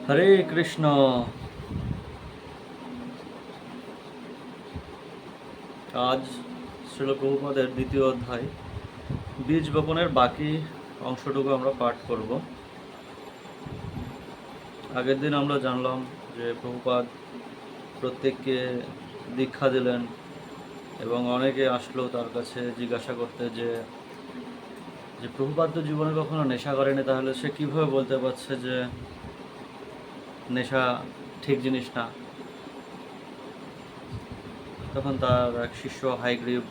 হরে কৃষ্ণ। আজ শ্রীল প্রভুপাদের দ্বিতীয় অধ্যায় বীজ বপনের বাকি অংশটুকু আমরা পাঠ করব। আগের দিন আমরা জানলাম যে প্রভুপাদ প্রত্যেককে দীক্ষা দিলেন এবং অনেকে আসলো তার কাছে জিজ্ঞাসা করতে যে প্রভুপাদ তো জীবনে কখনো নেশা করেনি, তাহলে সে কীভাবে বলতে পারছে যে নেশা ঠিক জিনিস না। তখন তার এক শিষ্য হায়গ্রীব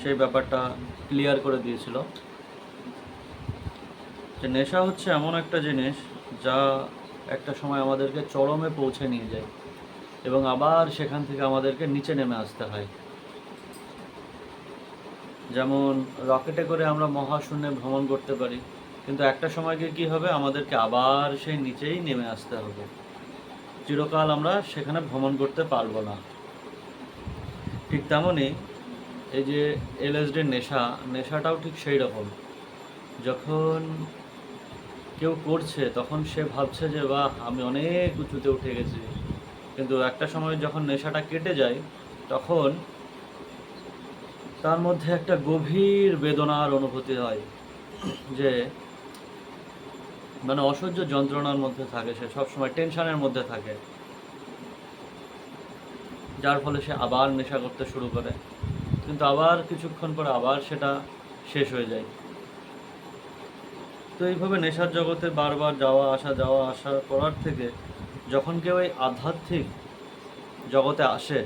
সেই ব্যাপারটা ক্লিয়ার করে দিয়েছিল যে নেশা হচ্ছে এমন একটা জিনিস যা একটা সময় আমাদেরকে চরমে পৌঁছে নিয়ে যায় এবং আবার সেখান থেকে আমাদেরকে নিচে নেমে আসতে হয়। যেমন রকেটে করে আমরা মহাশূন্যে ভ্রমণ করতে পারি, কিন্তু একটা সময় গিয়ে কী হবে, আমাদেরকে আবার সেই নিচেই নেমে আসতে হবে। চিরকাল আমরা সেখানে ভ্রমণ করতে পারবো না। ঠিক তেমনই এই যে এলএসডির নেশাটাও ঠিক সেই রকম। যখন কেউ করছে তখন সে ভাবছে যে বাহ, আমি অনেক উঁচুতে উঠে গেছি, কিন্তু একটা সময় যখন নেশাটা কেটে যায় তখন তার মধ্যে একটা গভীর বেদনার অনুভূতি হয়, যে মানে অসহ্য যন্ত্রণার মধ্যে থাকে, সে সবসময় টেনশনের মধ্যে থাকে, যার ফলে সে আবার নেশা করতে শুরু করে, কিন্তু আবার কিছুক্ষণ পরে আবার সেটা শেষ হয়ে যায়। তো এইভাবে নেশার জগতে বারবার যাওয়া আসা করার থেকে যখন কেউ এই আধ্যাত্মিক জগতে আসে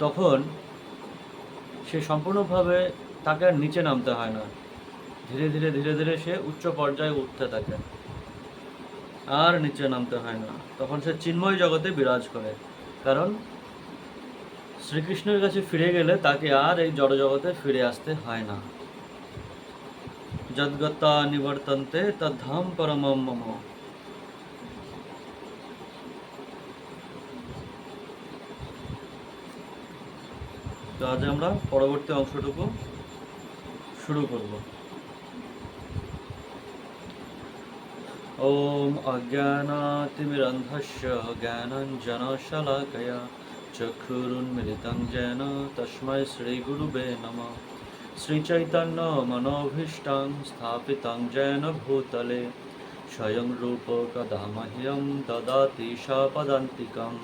তখন সে সম্পূর্ণভাবে তাকে আর নিচে নামতে হয় না। ধীরে ধীরে সে উচ্চ পর্যায়ে উঠতে থাকে, আর নিচে নামতে হয় না। তখন সে চিন্ময় জগতে বিরাজ করে, কারণ শ্রীকৃষ্ণের কাছে ফিরে গেলে তাকে আর এই জড় জগতে ফিরে আসতে হয় না। যদ্গতা নিবর্তন্তে তদ্ধাম পরমম মম। তো আজ আমরা পরবর্তী অংশটুকু শুরু করব। ওম অজ্ঞানাতিমিরন্ধস্য জ্ঞানাঞ্জনশলাকয়া চক্ষুরুন্মিলিतं येन তস্मै শ্রীগুরুবে নমঃ। শ্রীচৈতন্য মনোভীষ্টং স্থাপিतं येन ভূতলে স্বয়ং রূপ কদা মह्यं দদাতি স্বপদান্তিকम्।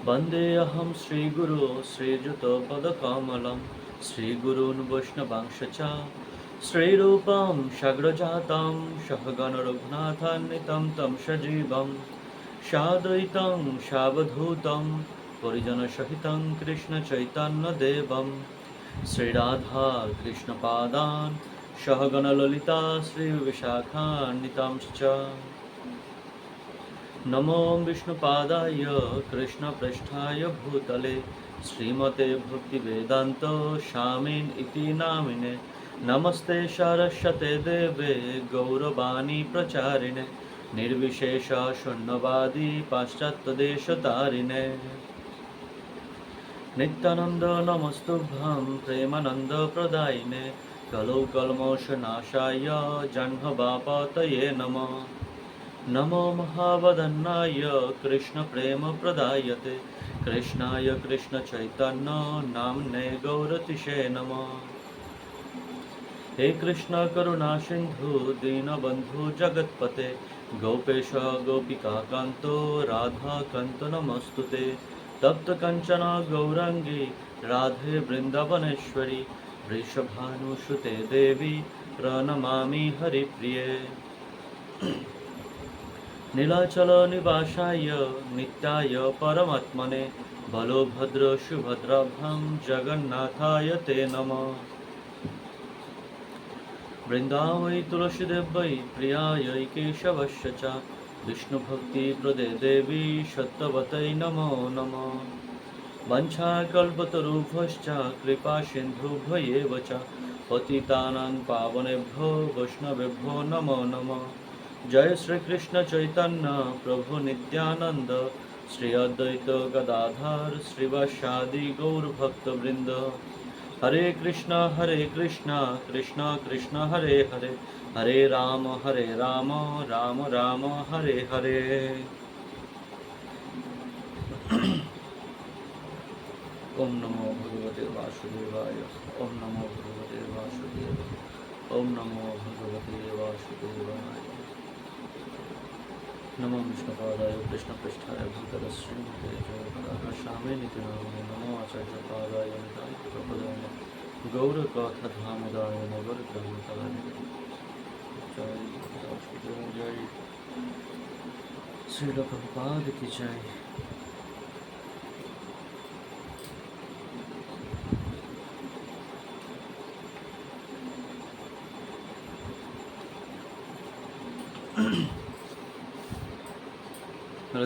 वन्देऽहं श्रीगुरु श्रीयुतपदकमलं श्रीगुरून् वैष्णवांश्च च श्रीरूपं सग्रजातं सहगण रघुनाथान्वितं तं सजीवं साद्वैतं सावधूतं परिजनसहितं कृष्णचैतन्यदेवं श्रीराधा कृष्णपादान् सहगणललिता श्रीविशाखान्वितांश्च। नमो विष्णुपादाय कृष्णप्रेष्ठाय भूतले श्रीमते भक्तिवेदान्त स्वामिन् इति नामिने। नमस्ते सरस्वते देवे गौरवाणी प्रचारिणे निर्विशेष शून्यवादी पाश्चात्यदेशतारिणे। नित्यानन्द नमस्तुभ्यं प्रेमानन्द प्रदायिने कलौ कल्मषनाशाय जह्नवापतये नमः। नमो महावदन्नाय कृष्णप्रेमप्रदायते कृष्णाय कृष्णचैतन्य नाम्ने गौरतिशे नमः। हे कृष्ण करुणा सिन्धु दीनबन्धु जगत्पते गोपेश गोपिकान्तो राधाकान्त नमस्तुते। तप्त कंचन गौरांगी राधे वृन्दावनेश्वरी वृषभानुसुते देवी प्रणमामि हरिप्रिये। नीलाचल निवासाय नित्याय परमात्मने बलभद्र सुभद्राभ्यां जगन्नाथाय ते नमः। वृन्दावै तुलसीदेवै प्रियायै केशवस्य च विष्णुभक्तिप्रदे देवी सत्यवतै नमो नमः। वञ्चाकल्पतरुभ्यश्च कृपासिन्धुभ्यैव च पतितानां पावनेभ्यो वैष्णवेभ्यो नमो नमः। जय श्री कृष्ण चैतन्य प्रभु नित्यानंद श्री अद्वैत गदाधर श्रीवासादि गौर भक्तवृंद। হরে কৃষ্ণ কৃষ্ণ কৃষ্ণ হরে হরে, হরে রাম রাম রাম হরে হরে। ওম নমো ভগবতে বাসুদেবায়, ওম নমো ভগবতে বাসুদেব, ওম নমো ভগবতে বাসুদেবায়। নমো বিষ্ণুপাদায় কৃষ্ণপৃষ্ঠায় ভূতলে শ্রীমতে জয়পদাশ্যামে নিত্যনামে, নমো আচার্যপাদায় নিতাই প্রপদায় গৌরকথা ধামদায় নগর গ্রামতায়। জয় জয় জয় শ্রীল প্রভুপাদ কি জয়।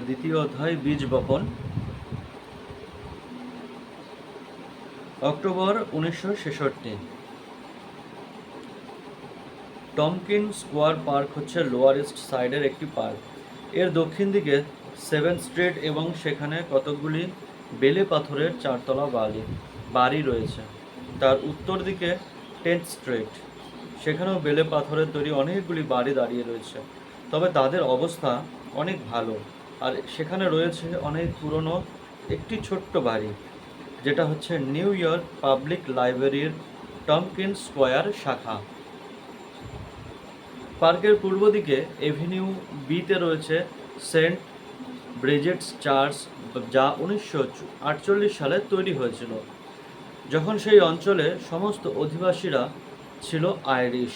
দ্বিতীয় অধ্যায় বীজ বপন। অক্টোবর 1966। টমকিন স্কোয়ার পার্ক হচ্ছে লোয়ার ইস্ট সাইডের একটি পার্ক। এর দক্ষিণ দিকে 7th স্ট্রিট এবং সেখানে কতকগুলি বেলে পাথরের চারতলা বাড়ি রয়েছে। তার উত্তর দিকে 10th স্ট্রিট, সেখানেও বেলে পাথরের তৈরি অনেকগুলি বাড়ি দাঁড়িয়ে রয়েছে, তবে তাদের অবস্থা অনেক ভালো। আর সেখানে রয়েছে অনেক পুরনো একটি ছোট্ট বাড়ি, যেটা হচ্ছে নিউ ইয়র্ক পাবলিক লাইব্রেরির টমকিন স্কোয়ার শাখা। পার্কের পূর্ব দিকে এভিনিউ বিতে রয়েছে সেন্ট ব্রিজেটস চার্চ, যা 1948 সালে তৈরি হয়েছিল, যখন সেই অঞ্চলে সমস্ত অধিবাসীরা ছিল আইরিশ।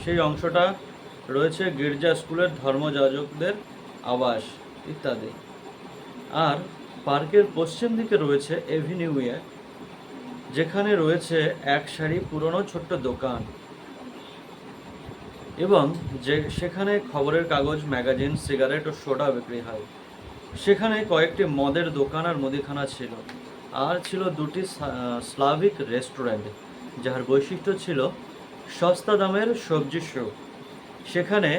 সেই অংশটা রয়েছে গির্জা স্কুলের ধর্মযাজকদের আবাস ইত্যাদি। আর পার্কের পশ্চিম দিকে রয়েছে এভিনিউ এ, যেখানে রয়েছে এক সারি পুরনো ছোট্ট দোকান এবং সেখানে খবরের কাগজ, ম্যাগাজিন, সিগারেট ও সোডা বিক্রি হয়। সেখানে কয়েকটি মদের দোকান আর মুদিখানা ছিল, আর ছিল দুটি স্লাভিক রেস্টুরেন্ট, যার বৈশিষ্ট্য ছিল সস্তা দামের সবজি স্যুপ। সেখানে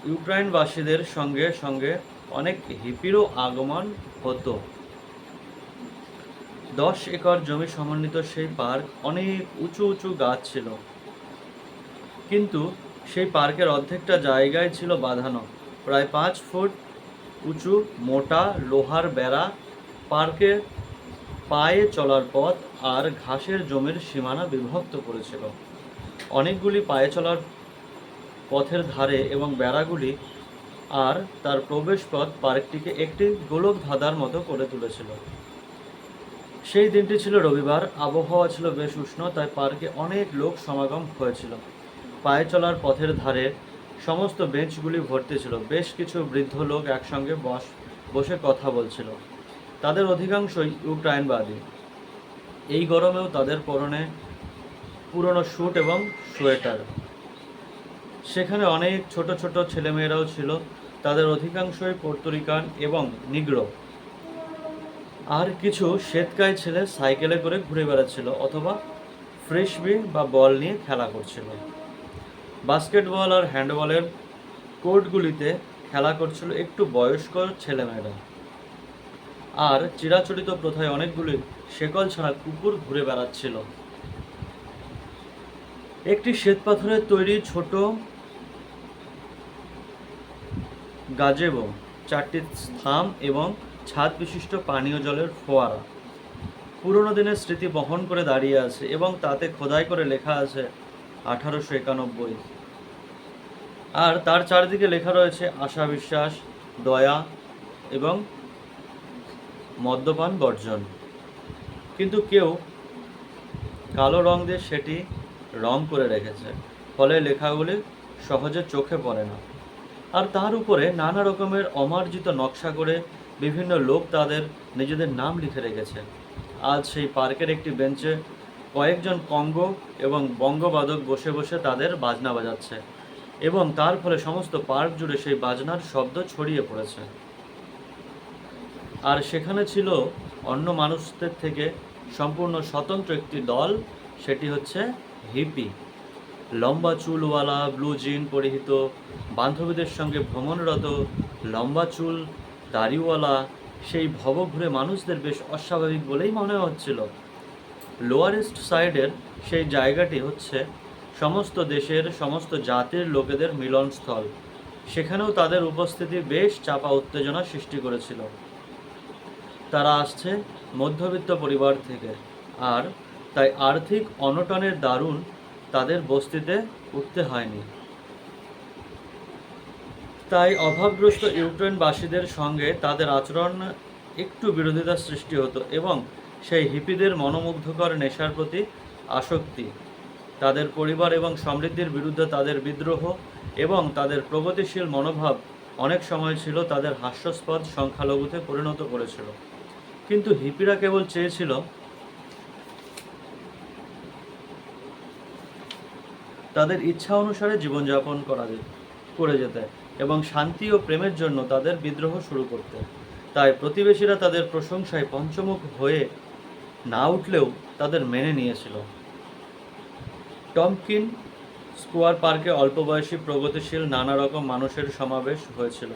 ইউক্রাইনবাসীদের সঙ্গে সঙ্গে অনেক হিপিরও আগমন হতো। 10 একর জমি সমন্বিত সেই পার্ক অনেক উঁচু উঁচু গাছ ছিল, কিন্তু সেই পার্কের অর্ধেকটা জায়গায় ছিল বাঁধানো প্রায় 5 ফুট উঁচু মোটা লোহার বেড়া। পার্কে পায়ে চলার পথ আর ঘাসের জমির সীমানা বিভক্ত করেছিল। অনেকগুলি পায়ে চলার পথের ধারে এবং বেড়াগুলি আর তার প্রবেশপথ পার্কটিকে একটি গোলক ধাঁধার মতো করে তুলেছিল। সেই দিনটি ছিল রবিবার, আবহাওয়া ছিল বেশ উষ্ণ, তাই পার্কে অনেক লোক সমাগম হয়েছিল। পায়ে চলার পথের ধারে সমস্ত বেঞ্চগুলি ভর্তি ছিল। বেশ কিছু বৃদ্ধ লোক একসঙ্গে বসে কথা বলছিল। তাদের অধিকাংশই ইউক্রাইনবাদী। এই গরমেও তাদের পরনে পুরনো স্যুট এবং সোয়েটার। সেখানে অনেক ছোট ছোট ছেলেমেয়েরাও ছিল, তাদের অধিকাংশই পর্তুরিকান এবং নিগ্রো। আর কিছু শ্বেতকায় ছেলে সাইকেলে করে ঘুরে বেড়াচ্ছিল অথবা ফ্রিসবি বা বল নিয়ে খেলা করছিল। বাস্কেটবল আর হ্যান্ডবলের কোর্টগুলিতে খেলা করছিল একটু বয়স্ক ছেলেমেয়েরা। আর চিরাচরিত প্রথায় অনেকগুলি শেকল ছাড়া কুকুর ঘুরে বেড়াচ্ছিল। একটি শ্বেতপাথরের তৈরি ছোট গাজেবো, 4টি থাম এবং ছাদ বিশিষ্ট পানীয় জলের ফোয়ারা পুরনো দিনের স্মৃতি বহন করে দাঁড়িয়ে আছে এবং তাতে খোদাই করে লেখা আছে 1891। আর তার চারিদিকে লেখা রয়েছে আশা, বিশ্বাস, দয়া এবং মদ্যপান বর্জন। কিন্তু কেউ কালো রং দিয়ে সেটি রং করে রেখেছে, ফলে লেখাগুলি সহজে চোখে পড়ে না। আর তার উপরে নানা রকমের অমার্জিত নকশা করে বিভিন্ন লোক তাদের নিজেদের নাম লিখে রেখেছে। আজ সেই পার্কের একটি বেঞ্চে কয়েকজন কঙ্গো এবং বঙ্গবাদক বসে বসে তাদের বাজনা বাজাচ্ছে এবং তার ফলে সমস্ত পার্ক জুড়ে সেই বাজনার শব্দ ছড়িয়ে পড়েছে। আর সেখানে ছিল অন্য মানুষদের থেকে সম্পূর্ণ স্বতন্ত্র একটি দল, সেটি হচ্ছে হিপি। লম্বা চুলওয়ালা, ব্লু জিন পরিহিত, বান্ধবীদের সঙ্গে ভ্রমণরত, লম্বা চুল, দাড়িওয়ালা সেই ভবঘুরে মানুষদের বেশ অস্বাভাবিক বলেই মনে হচ্ছিল। লোয়ার ইস্ট সাইডের সেই জায়গাটি হচ্ছে সমস্ত দেশের সমস্ত জাতির লোকেদের মিলনস্থল। সেখানেও তাদের উপস্থিতি বেশ চাপা উত্তেজনা সৃষ্টি করেছিল। তারা আসছে মধ্যবিত্ত পরিবার থেকে, আর তাই আর্থিক অনটনের দারুণ তাদের বস্তিতে উঠতে হয়নি। তাই অভাবগ্রস্ত ইউক্রেনবাসীদের সঙ্গে তাদের আচরণ একটু বিরোধিতার সৃষ্টি হতো, এবং সেই হিপিদের মনোমুগ্ধকর নেশার প্রতি আসক্তি, তাদের পরিবার এবং সমৃদ্ধির বিরুদ্ধে তাদের বিদ্রোহ এবং তাদের প্রগতিশীল মনোভাব অনেক সময় ছিল তাদের হাস্যাস্পদ সংখ্যালঘুতে পরিণত করেছিল। কিন্তু হিপিরা কেবল চেয়েছিল তাদের ইচ্ছা অনুসারে জীবনযাপন করে যেতে এবং শান্তি ও প্রেমের জন্য তাদের বিদ্রোহ শুরু করতে। তাই প্রতিবেশীরা তাদের প্রশংসায় পঞ্চমুখ হয়ে না উঠলেও তাদের মেনে নিয়েছিল। টমকিন স্কোয়ার পার্কে অল্প বয়সী প্রগতিশীল নানা রকম মানুষের সমাবেশ হয়েছিল।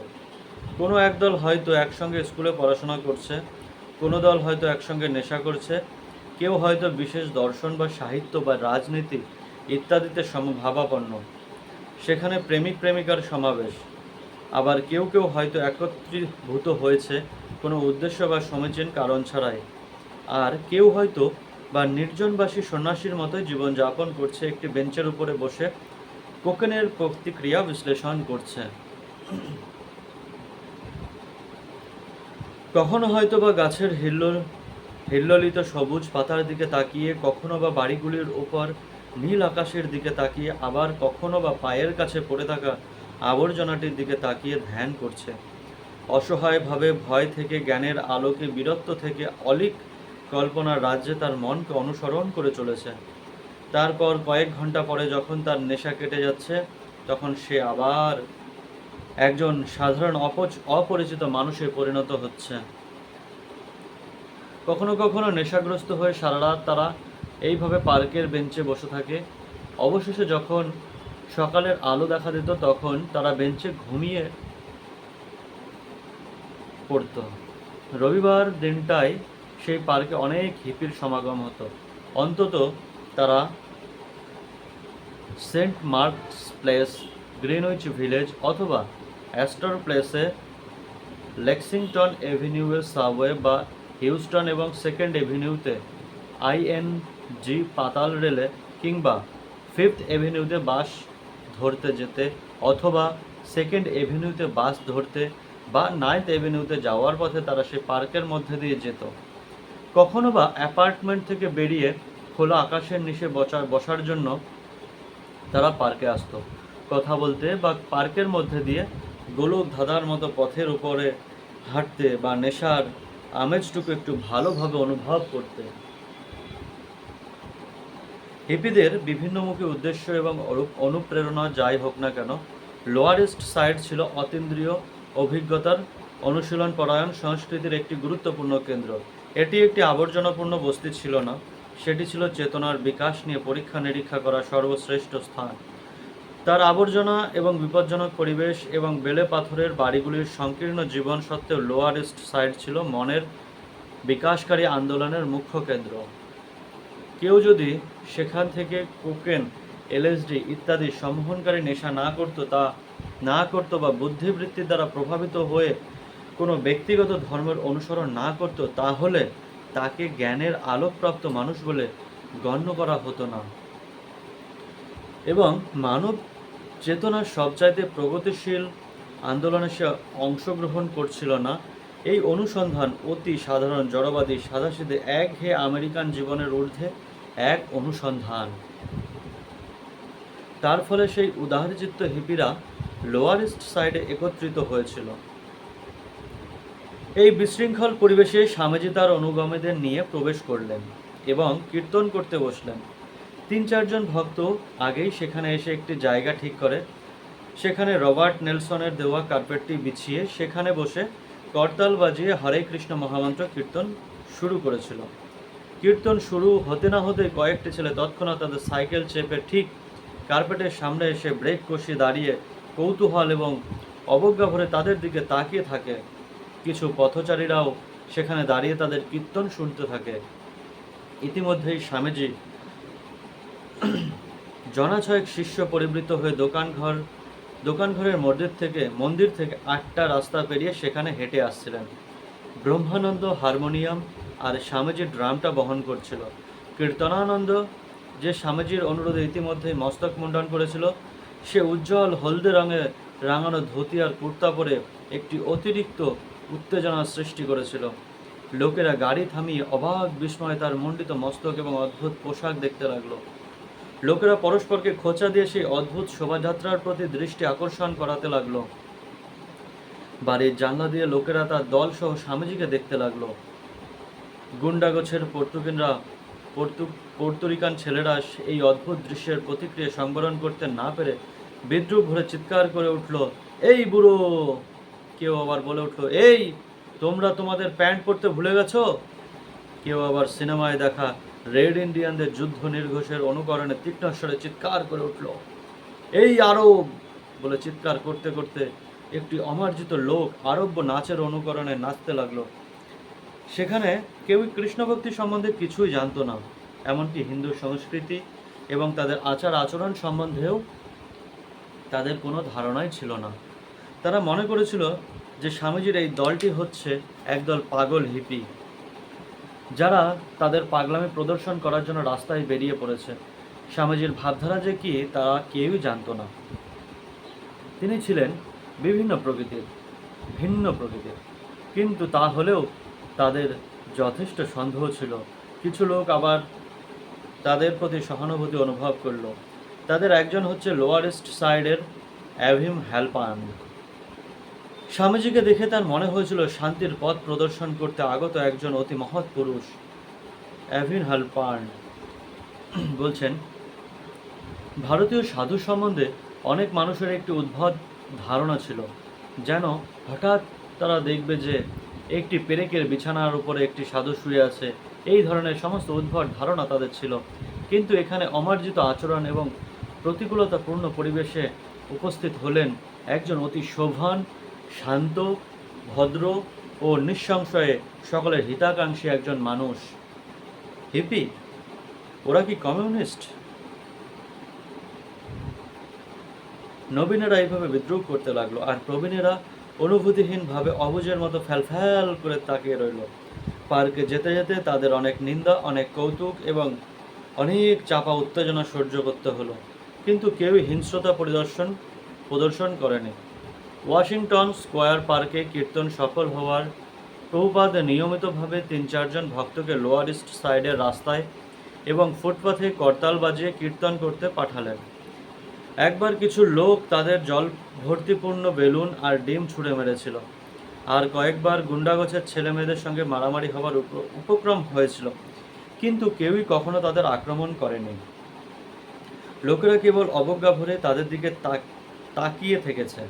কোনো একদল হয়তো একসঙ্গে স্কুলে পড়াশোনা করছে, কোনো দল হয়তো একসঙ্গে নেশা করছে, কেউ হয়তো বিশেষ দর্শন বা সাহিত্য বা রাজনীতি ইত্যাদিতে সমভাবাপন্ন। সেখানে প্রেমিক প্রেমিকার সমাবেশ। আবার কেউ কেউ হয়তো একত্রীভূত হয়েছে কোনো উদ্দেশ্য বা সমীচীন কারণ ছাড়াই, আর কেউ হয়তো বা নির্জনবাসী সন্ন্যাসীর মতোই জীবনযাপন করছে, একটি বেঞ্চের উপরে বসে কোকেনের প্রতিক্রিয়া বিশ্লেষণ করছে। কখনো হয়তো বা গাছের হিল্লোলিত সবুজ পাতার দিকে তাকিয়ে, কখনো বা বাড়িগুলির উপর নীল আকাশের দিকে তাকিয়ে, আবার কখনো বা পায়ের কাছে পড়ে থাকা আবর্জনাটির দিকে তাকিয়ে ধ্যান করছে। অসহায়ভাবে ভয় থেকে জ্ঞানের আলোকে, বীরত্ব থেকে অলীক কল্পনার রাজ্যে তার মনকে অনুসরণ করে চলেছে। তারপর কয়েক ঘন্টা পরে যখন তার নেশা কেটে যাচ্ছে, তখন সে আবার একজন সাধারণ অপরিচিত মানুষে পরিণত হচ্ছে। কখনো কখনো নেশাগ্রস্ত হয়ে সারা রাত তারা এইভাবে পার্কের বেঞ্চে বসে থাকে। অবশেষে যখন সকালের আলো দেখা দিত, তখন তারা বেঞ্চে ঘুমিয়ে পড়ত। রবিবার দিনটায় সেই পার্কে অনেক হিপির সমাগম হতো। অন্তত তারা Saint Mark's Place, Greenwich Village অথবা অ্যাস্টর প্লেসে, লেক্সিংটন এভিনিউয়ের সাবওয়ে বা হিউস্টন এবং সেকেন্ড এভিনিউতে ING পাতাল রেলে কিংবা ফিফথ এভিনিউতে বাস ধরতে যেতে, অথবা সেকেন্ড এভিনিউতে বাস ধরতে বা 9th এভিনিউতে যাওয়ার পথে তারা সেই পার্কের মধ্যে দিয়ে যেত। কখনো বা অ্যাপার্টমেন্ট থেকে বেরিয়ে খোলা আকাশের নিচে বসার জন্য তারা পার্কে আসতো, কথা বলতে বা পার্কের মধ্যে দিয়ে গোলক ধাঁধার মতো পথের উপরে হাঁটতে বা নেশার আমেজটুকু একটু ভালোভাবে অনুভব করতে। হিপিদের বিভিন্নমুখী উদ্দেশ্য এবং অনুপ্রেরণা যাই হোক না কেন, লোয়ার ইস্ট সাইড ছিল অতীন্দ্রিয় অভিজ্ঞতার অনুশীলন পরায়ণ সংস্কৃতির একটি গুরুত্বপূর্ণ কেন্দ্র। এটি একটি আবর্জনাপূর্ণ বস্তি ছিল না, সেটি ছিল চেতনার বিকাশ নিয়ে পরীক্ষা নিরীক্ষা করা সর্বশ্রেষ্ঠ স্থান। তার আবর্জনা এবং বিপজ্জনক পরিবেশ এবং বেলে পাথরের বাড়িগুলির সংকীর্ণ জীবন সত্ত্বেও লোয়ার ইস্ট সাইড ছিল মনের বিকাশকারী আন্দোলনের মুখ্য কেন্দ্র। কেউ যদি সেখান থেকে কোকেন, LSD ইত্যাদি সম্মোহনকারী নেশা না করত বা বুদ্ধিবৃত্তির দ্বারা প্রভাবিত হয়ে কোনো ব্যক্তিগত ধর্মের অনুসরণ না করত, তাহলে তাকে জ্ঞানের আলোকপ্রাপ্ত মানুষ বলে গণ্য করা হতো না, এবং মানব চেতনার সবচাইতে প্রগতিশীল আন্দোলনে সে অংশগ্রহণ করছিল না। এই অনুসন্ধান অতি সাধারণ, জড়বাদী, সাদাসিধে, একঘেয়ে আমেরিকান জীবনের ঊর্ধ্বে এক অনুসন্ধান। তার ফলে সেই উদারচিত্ত হিপিরা লোয়ার ইস্ট সাইডে একত্রিত হয়েছিল। এই বিশৃঙ্খল পরিবেশে স্বামীজি তার অনুগামীদের নিয়ে প্রবেশ করলেন এবং কীর্তন করতে বসলেন। 3-4 জন ভক্ত আগেই সেখানে এসে একটি জায়গা ঠিক করে সেখানে রবার্ট নেলসনের দেওয়া কার্পেটটি বিছিয়ে সেখানে বসে করতাল বাজিয়ে হরে কৃষ্ণ মহামন্ত্র কীর্তন শুরু করেছিল। কীর্তন শুরু হতে না হতে কয়েকটি ছেলে তৎক্ষণাৎ তাদের সাইকেল চেপে ঠিক কার্পেটের সামনে এসে ব্রেক কষিয়ে দাঁড়িয়ে কৌতূহল এবং অবজ্ঞা ভরে তাদের দিকে তাকিয়ে থাকে। কিছু পথচারীরাও সেখানে দাঁড়িয়ে তাদের কীর্তন শুনতে থাকে। ইতিমধ্যেই স্বামীজি জনাছয়েক শিষ্য পরিবৃত হয়ে দোকানঘরের মন্দির থেকে 8টা রাস্তা পেরিয়ে সেখানে হেঁটে আসছিলেন। ব্রহ্মানন্দ হারমোনিয়াম আর স্বামীজির ড্রামটা বহন করছিল। কীর্তনানন্দ, যে স্বামীজির অনুরোধে ইতিমধ্যেই মস্তক মুন্ডন করেছিল, সে উজ্জ্বল হলদে রঙে রাঙানো ধুতি আর কুর্তা পরে একটি অতিরিক্ত উত্তেজনার সৃষ্টি করেছিল। লোকেরা গাড়ি থামিয়ে অবাক বিস্ময়ে তার মণ্ডিত মস্তক এবং অদ্ভুত পোশাক দেখতে লাগলো। লোকেরা পরস্পরকে খোঁচা দিয়ে সেই অদ্ভুত শোভাযাত্রার প্রতি দৃষ্টি আকর্ষণ করাতে লাগলো। বাড়ির জানলা দিয়ে লোকেরা তার দলসহ স্বামীজিকে দেখতে লাগলো। গুন্ডাগোছের পর্তুরিকান ছেলেরা এই অদ্ভুত দৃশ্যের প্রতিক্রিয়া সংবরণ করতে না পেরে বিদ্রুপ ভরে চিৎকার করে উঠল, এই বুড়ো! কেউ আবার বলে উঠল, এই তোমরা তোমাদের প্যান্ট পরতে ভুলে গেছো? কেউ আবার সিনেমায় দেখা রেড ইন্ডিয়ানদের যুদ্ধ নির্ঘোষের অনুকরণে তীক্ষ্ণস্বরে চিৎকার করে উঠল, এই আরব! বলে চিৎকার করতে করতে একটি অমার্জিত লোক আরব্য নাচের অনুকরণে নাচতে লাগলো। সেখানে কেউই কৃষ্ণভক্তি সম্বন্ধে কিছুই জানতো না, এমনকি হিন্দু সংস্কৃতি এবং তাদের আচার আচরণ সম্বন্ধেও তাদের কোনো ধারণাই ছিল না। তারা মনে করেছিল যে স্বামীজির এই দলটি হচ্ছে একদল পাগল হিপি, যারা তাদের পাগলামি প্রদর্শন করার জন্য রাস্তায় বেরিয়ে পড়েছে। স্বামীজির ভাবধারা যে কি তা কেউই জানতো না। তিনি ছিলেন ভিন্ন প্রকৃতির, কিন্তু তা হলেও তাদের যথেষ্ট সন্দেহ ছিল। কিছু লোক আবার তাদের প্রতি সহানুভূতি অনুভব করল। তাদের একজন হচ্ছে লোয়ার ইস্ট সাইডের অ্যাভিম হ্যালপান। স্বামীজিকে দেখে তার মনে হয়েছিল শান্তির পথ প্রদর্শন করতে আগত একজন অতি মহৎ পুরুষ। অ্যাভিন হ্যালপান বলছেন, ভারতীয় সাধু সম্বন্ধে অনেক মানুষের একটি উদ্ভট ধারণা ছিল, যেন হঠাৎ তারা দেখবে যে একটি পেরেকের বিছানার উপরে একটি সাধু শুয়ে আছে। এই ধরনের সমস্ত উদ্ভট ধারণা তাদের ছিল। কিন্তু এখানে অমার্জিত আচরণ এবং প্রতিকূলতাপূর্ণ পরিবেশে উপস্থিত হলেন একজন অতি শোভান, শান্ত, ভদ্র ও নিঃসংশয়ে সকলের হিতাকাঙ্ক্ষী একজন মানুষ। হিপি? ওরা কি কমিউনিস্ট? নবীনেরা এইভাবে বিদ্রুপ করতে লাগলো, আর প্রবীণেরা অনুভূতিহীনভাবে অবুঝের মতো ফ্যাল করে তাকিয়ে রইল। পার্কে যেতে যেতে তাদের অনেক নিন্দা, অনেক কৌতুক এবং অনেক চাপা উত্তেজনা সহ্য করতে হলো, কিন্তু কেউই হিংস্রতা প্রদর্শন করেনি। ওয়াশিংটন স্কোয়ার পার্কে কীর্তন সফল হওয়ার প্রভুপাদ নিয়মিতভাবে 3-4 জন ভক্তকে লোয়ার ইস্ট সাইডের রাস্তায় এবং ফুটপাথে করতাল বাজিয়ে কীর্তন করতে পাঠালেন। একবার কিছু লোক তাদের জল ভর্তিপূর্ণ বেলুন আর ডিম ছুঁড়ে মেরেছিল, আর কয়েকবার গুন্ডাগোছের ছেলে মেয়েদের সঙ্গে মারামারি হবার উপক্রম হয়েছিল, কিন্তু কেউই কখনো তাদের আক্রমণ করেনি। লোকেরা কেবল অবজ্ঞা ভরে তাদের দিকে তাকিয়ে থেকেছে,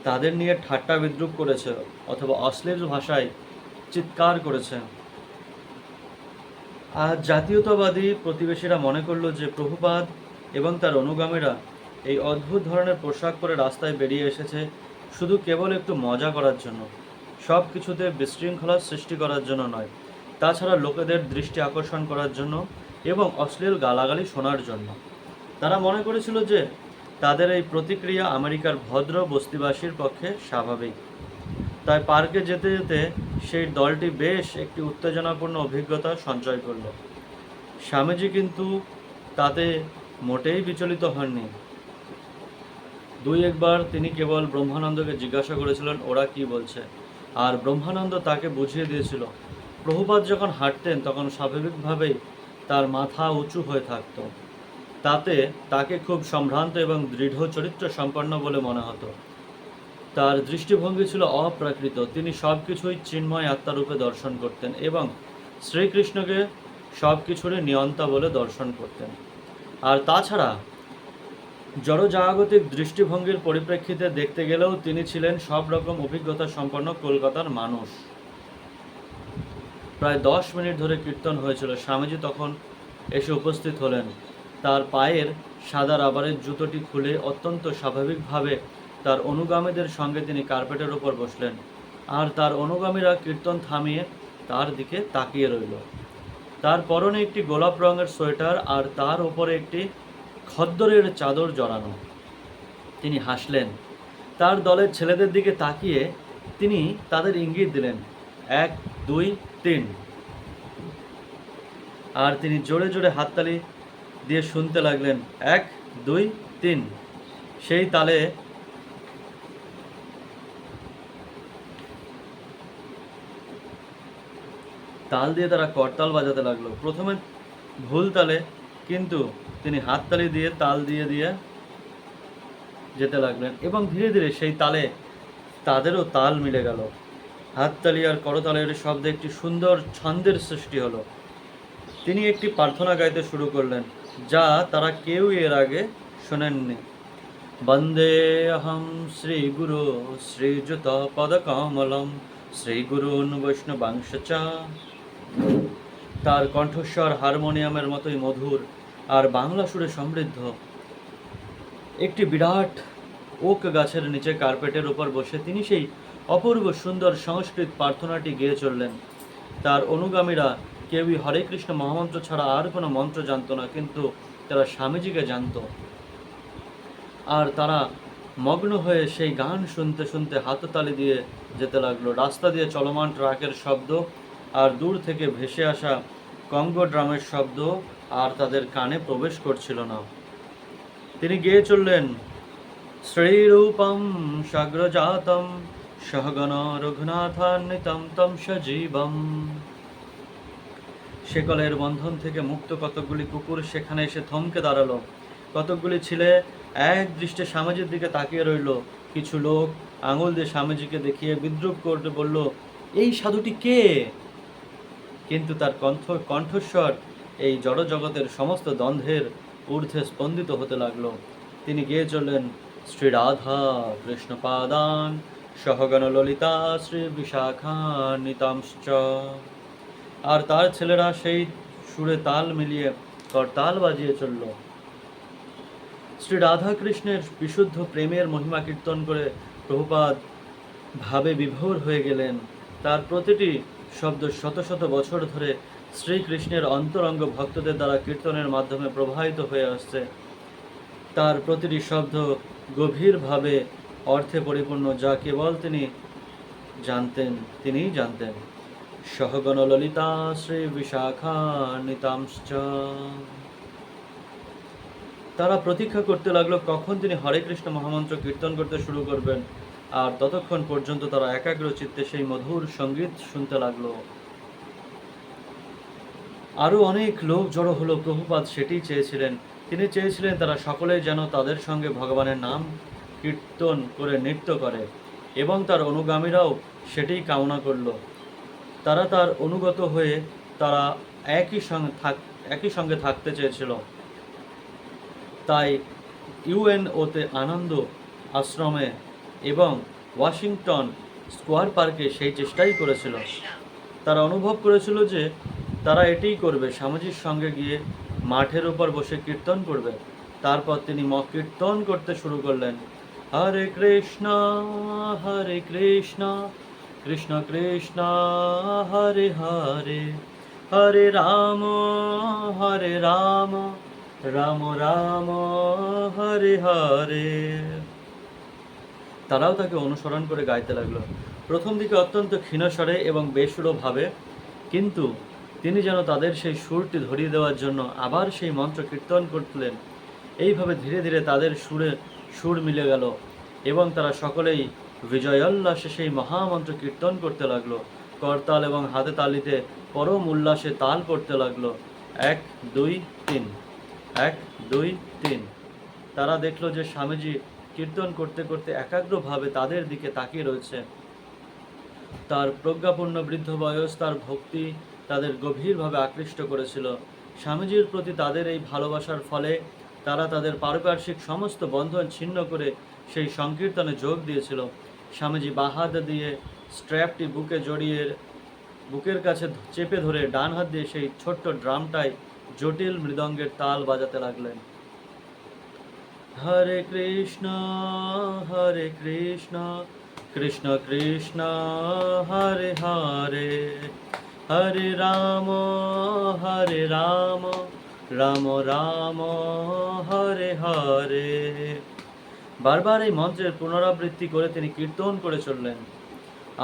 তাদের নিয়ে ঠাট্টা বিদ্রুপ করেছে অথবা অশ্লীল ভাষায় চিৎকার করেছে। আর জাতীয়তাবাদী প্রতিবেশীরা মনে করল যে প্রভুপাদ এবং তার অনুগামীরা এই অদ্ভুত ধরনের পোশাক পরে রাস্তায় বেরিয়ে এসেছে শুধু কেবল একটু মজা করার জন্য, সব কিছুতে বিশৃঙ্খলার সৃষ্টি করার জন্য নয়, তাছাড়া লোকেদের দৃষ্টি আকর্ষণ করার জন্য এবং অশ্লীল গালাগালি শোনার জন্য। তারা মনে করেছিল যে তাদের এই প্রতিক্রিয়া আমেরিকার ভদ্র বস্তিবাসীর পক্ষে স্বাভাবিক। তাই পার্কে যেতে যেতে সেই দলটি বেশ একটি উত্তেজনাপূর্ণ অভিজ্ঞতা সঞ্চয় করল। স্বামীজি কিন্তু তাতে মোটেই বিচলিত হননি। 2-1 বার তিনি কেবল ব্রহ্মানন্দকে জিজ্ঞাসা করেছিলেন ওরা কি বলছে, আর ব্রহ্মানন্দ তাকে বুঝিয়ে দিয়েছিল প্রভুপাদ যখন হাঁটতেন তখন স্বাভাবিকভাবেই তার মাথা উঁচু হয়ে থাকত। তাতে তাকে খুব সম্ভ্রান্ত এবং দৃঢ় চরিত্র সম্পন্ন বলে মনে হতো। তার দৃষ্টিভঙ্গি ছিল অপ্রাকৃত। তিনি সব কিছুই চিন্ময় আত্মারূপে দর্শন করতেন এবং শ্রীকৃষ্ণকে সব কিছুরই নিয়ন্তা বলে দর্শন করতেন। আর তাছাড়া জড়জাগতিক দৃষ্টিভঙ্গির পরিপ্রেক্ষিতে দেখতে গেলেও তিনি ছিলেন সব রকম অভিজ্ঞতা সম্পন্ন কলকাতার মানুষ। প্রায় 10 মিনিট ধরে কীর্তন হয়েছিল। স্বামীজি তখন এসে উপস্থিত হলেন। তার পায়ের সাদা রাবারের জুতোটি খুলে অত্যন্ত স্বাভাবিকভাবে তার অনুগামীদের সঙ্গে তিনি কার্পেটের ওপর বসলেন। আর তার অনুগামীরা কীর্তন থামিয়ে তার দিকে তাকিয়ে রইল। তার পরনে একটি গোলাপ রঙের সোয়েটার আর তার উপরে একটি খদ্দরের চাদর জড়ানো। তিনি হাসলেন। তার দলের ছেলেদের দিকে তাকিয়ে তিনি তাদের ইঙ্গিত দিলেন, 1, 2, 3। আর তিনি জোরে জোরে হাততালি দিয়ে শুনতে লাগলেন, 1, 2, 3। সেই তালে তাল দিয়ে তারা করতাল বাজাতে লাগলো। প্রথমে ভুল তালে, কিন্তু তিনি হাততালি দিয়ে তাল দিয়ে দিয়ে যেতে লাগলেন এবং ধীরে ধীরে সেই তালে তাদেরও তাল মিলে গেল। হাততালি আর করতালের শব্দে একটি সুন্দর ছন্দের সৃষ্টি হলো। তিনি একটি প্রার্থনা গাইতে শুরু করলেন, যা তারা কেউ এর আগে শোনেননি। বন্দে অহম শ্রী গুরু শ্রীযুত পদকমলম শ্রীগুরুন বৈষ্ণবাংশ চ। তার কণ্ঠস্বর হারমোনিয়ামের মতোই মধুর আর বাংলা সুরে সমৃদ্ধ। একটি বিরাট ওক গাছের নিচে কার্পেটের উপর বসে তিনি সেই অপূর্ব সুন্দর সংস্কৃত প্রার্থনাটি গেয়ে চললেন। তার অনুগামীরা কেউই হরে কৃষ্ণ মহামন্ত্র ছাড়া আর কোনো মন্ত্র জানত না, কিন্তু তারা স্বামীজিকে জানত। আর তারা মগ্ন হয়ে সেই গান শুনতে শুনতে হাততালি দিয়ে যেতে লাগলো। রাস্তা দিয়ে চলমান ট্রাকের শব্দ আর দূর থেকে ভেসে আসা কঙ্গো ড্রামের শব্দ আর তাদের কানে প্রবেশ করছিল না। তিনি গেয়ে চললেন, শ্রীরূপম সাগ্রজাতম সহগণ রঘুনাথান্বিতম তম সজীবম। শেকলের বন্ধন থেকে মুক্ত কতকগুলি কুকুর সেখানে এসে থমকে দাঁড়ালো। কতকগুলি ছেলে এক দৃষ্টে স্বামীজির দিকে তাকিয়ে রইল। কিছু লোক আঙুল দিয়ে স্বামীজিকে দেখিয়ে বিদ্রুপ করতে বলল, এই সাধুটি কে? কিন্তু তার কণ্ঠস্বর এই জড়জগতের সমস্ত দ্বন্দ্বের ঊর্ধ্বে স্পন্দিত হতে লাগলো। তিনি গেয়ে চললেন, শ্রী রাধা কৃষ্ণ পাদান সহগণ ললিতা শ্রী বিশাখা নিতাংশ্চ। আর তার ছেলেরা সেই সুরে তাল মিলিয়ে করতাল বাজিয়ে চলল। শ্রী রাধা কৃষ্ণের বিশুদ্ধ প্রেমের মহিমা কীর্তন করে প্রভুপাদ ভাবে বিভোর হয়ে গেলেন। তার প্রতিটি শব্দ শত শত বছর ধরে শ্রীকৃষ্ণের অন্তরঙ্গ ভক্তদের দ্বারা কীর্তনের মাধ্যমে প্রবাহিত হয়ে আসছে। তার প্রতিটি শব্দ গভীরভাবে অর্থে পরিপূর্ণ, যা কেবল তিনিই জানতেন। সহগণ ললিতা শ্রী বিশাখা নিতাংশ্চ। তারা প্রতীক্ষা করতে লাগলো কখন তিনি হরে কৃষ্ণ মহামন্ত্র কীর্তন করতে শুরু করবেন, আর ততক্ষণ পর্যন্ত তারা একাগ্র চিত্তে সেই মধুর সঙ্গীত শুনতে লাগলো। আরও অনেক লোক জড়ো হলো। প্রভুপাদ সেটিই চেয়েছিলেন। তিনি চেয়েছিলেন তারা সকলেই যেন তাদের সঙ্গে ভগবানের নাম কীর্তন করে নৃত্য করে, এবং তার অনুগামীরাও সেটিই কামনা করল। তারা তার অনুগত হয়ে তারা একই সঙ্গে থাকতে চেয়েছিল। তাই ইউএনওতে আনন্দ আশ্রমে এবং ওয়াশিংটন স্কোয়ার পার্কে সেই চেষ্টাই করেছিল। তারা অনুভব করেছিল যে তারা এটিই করবে, স্বামীজির সঙ্গে গিয়ে মাঠের উপর বসে কীর্তন করবে। তারপর তিনি কীর্তন করতে শুরু করলেন, হরে কৃষ্ণ কৃষ্ণ কৃষ্ণ হরে হরে, হরে রাম রাম রাম হরে হরে। তারাও তাকে অনুসরণ করে গাইতে লাগলো। প্রথম দিকে অত্যন্ত ক্ষীণস্বরে এবং বেসুরো ভাবে, কিন্তু তিনি যেন তাদের সেই সুরটি ধরিয়ে দেওয়ার জন্য আবার সেই মন্ত্র কীর্তন করলেন। এইভাবে ধীরে ধীরে তাদের সুর মিলে গেল এবং তারা সকলেই বিজয়োল্লাসে সেই মহামন্ত্র কীর্তন করতে লাগলো। করতাল এবং হাতে তালিতে পরম উল্লাসে তাল করতে লাগলো। 1, 2, 3, 1, 2, 3। তারা দেখলো যে স্বামীজি কীর্তন করতে করতে একাগ্রভাবে তাদের দিকে তাকিয়ে রয়েছে। তার প্রজ্ঞাপূর্ণ বৃদ্ধ বয়স, তার ভক্তি তাদের গভীরভাবে আকৃষ্ট করেছিল। স্বামীজির প্রতি তাদের এই ভালোবাসার ফলে তারা তাদের পারিপার্শ্বিক সমস্ত বন্ধন ছিন্ন করে সেই সংকীর্তনে যোগ দিয়েছিল। স্বামীজি বাঁ হাত দিয়ে স্ট্র্যাপটি বুকে জড়িয়ে বুকের কাছে চেপে ধরে ডান হাত দিয়ে সেই ছোট্ট ড্রামটায় জটিল মৃদঙ্গের তাল বাজাতে লাগলেন। হরে কৃষ্ণ কৃষ্ণ কৃষ্ণ হরে হরে, হরে রাম রাম রাম হরে হরে। বারবার এই মন্ত্রের পুনরাবৃত্তি করে তিনি কীর্তন করে চললেন।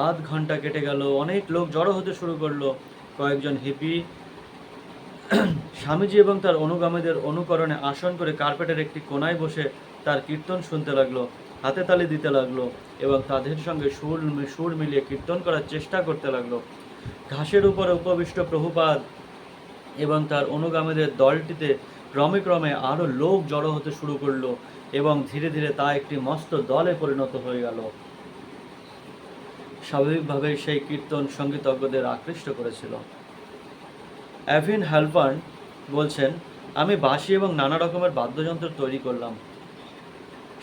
আধ ঘন্টা কেটে গেল, অনেক লোক জড়ো হতে শুরু করলো। কয়েকজন হিপি স্বামীজি এবং তার অনুগামীদের অনুকরণে আসন করে কার্পেটের একটি কোনায় বসে তার কীর্তন শুনতে লাগলো, হাতে তালি দিতে লাগলো এবং তাদের সঙ্গে সুর মিলিয়ে কীর্তন করার চেষ্টা করতে লাগলো। ঘাসের উপরে উপবিষ্ট প্রভুপাদ এবং তার অনুগামীদের দলটিতে ক্রমে ক্রমে আরও লোক জড়ো হতে শুরু করলো এবং ধীরে ধীরে তা একটি মস্ত দলে পরিণত হয়ে গেল। স্বাভাবিকভাবেই সেই কীর্তন সঙ্গীতজ্ঞদের আকৃষ্ট করেছিল। এভিন হ্যালবার্ন বলছেন, আমি বাঁশি এবং নানা রকমের বাদ্যযন্ত্র তৈরি করলাম।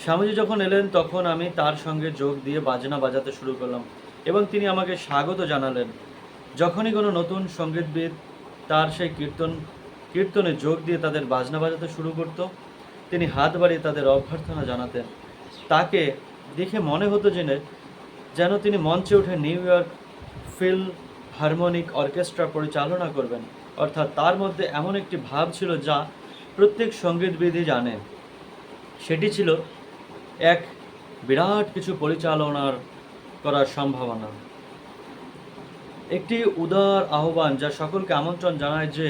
স্বামীজি যখন এলেন তখন আমি তার সঙ্গে যোগ দিয়ে বাজনা বাজাতে শুরু করলাম এবং তিনি আমাকে স্বাগত জানালেন। যখনই কোনো নতুন সঙ্গীতবিদ তার সেই কীর্তনে যোগ দিয়ে তাদের বাজনা বাজাতে শুরু করত, তিনি হাত বাড়িয়ে তাদের অভ্যর্থনা জানাতেন। তাকে দেখে মনে হতো যেন তিনি মঞ্চে উঠে New York Philharmonic orchestra পরিচালনা করবেন। অর্থাৎ তার মধ্যে এমন একটি ভাব ছিল যা প্রত্যেক সঙ্গীতবিদই জানে। সেটি ছিল এক বিরাট কিছু পরিচালনার করার সম্ভাবনা, একটি উদার আহ্বান যা সকলকে আমন্ত্রণ জানায় যে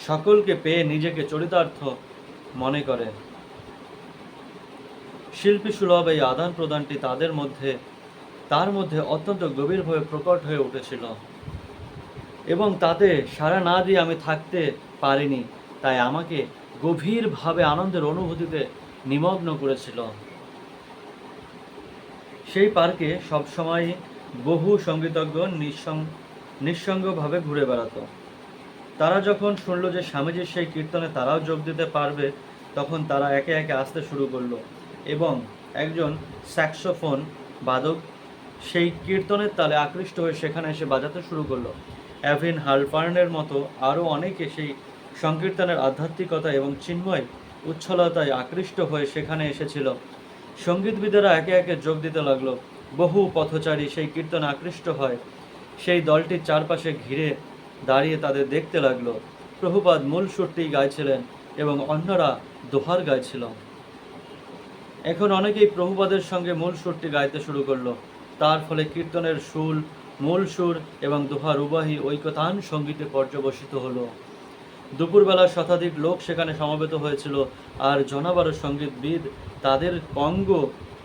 সকলকে পেয়ে নিজেকে চরিতার্থ মনে করে। শিল্পী সুলভ এই আদান প্রদানটি তার মধ্যে অত্যন্ত গভীরভাবে প্রকট হয়ে উঠেছিল এবং তাতে সাড়া না দিয়ে আমি থাকতে পারিনি, তাই আমাকে গভীরভাবে আনন্দের অনুভূতিতে নিমগ্ন করেছিল। সেই পার্কে সবসময় বহু সঙ্গীতজ্ঞ নিঃসঙ্গভাবে ঘুরে বেড়াতো। তারা যখন শুনল যে স্বামীজির সেই কীর্তনে তারাও যোগ দিতে পারবে, তখন তারা একে একে আসতে শুরু করলো এবং একজন স্যাক্সোফোন বাদক সেই কীর্তনের তালে আকৃষ্ট হয়ে সেখানে এসে বাজাতে শুরু করলো। এভিন হালবার্নের মতো আরও অনেকে সেই সংকীর্তনের আধ্যাত্মিকতা এবং চিন্ময় উচ্ছলতায় আকৃষ্ট হয়ে সেখানে এসেছিল। সঙ্গীতবিদেরা একে একে যোগ দিতে লাগলো। বহু পথচারী সেই কীর্তনে আকৃষ্ট হয় সেই দলটির চারপাশে ঘিরে দাঁড়িয়ে তাদের দেখতে লাগলো। প্রভুপাদ মূল সুরটি গাইছিলেন এবং অন্যরা দোহার গাইছিল। এখন অনেকেই প্রভুপাদের সঙ্গে মূল সুরটি গাইতে শুরু করলো। তার ফলে কীর্তনের মূল সুর এবং দোহার উভয়ই ঐকতান সঙ্গীতে পর্যবসিত হলো। দুপুরবেলা শতাধিক লোক সেখানে সমবেত হয়েছিল, আর জনাবারো সঙ্গীতবিদ তাদের কঙ্গ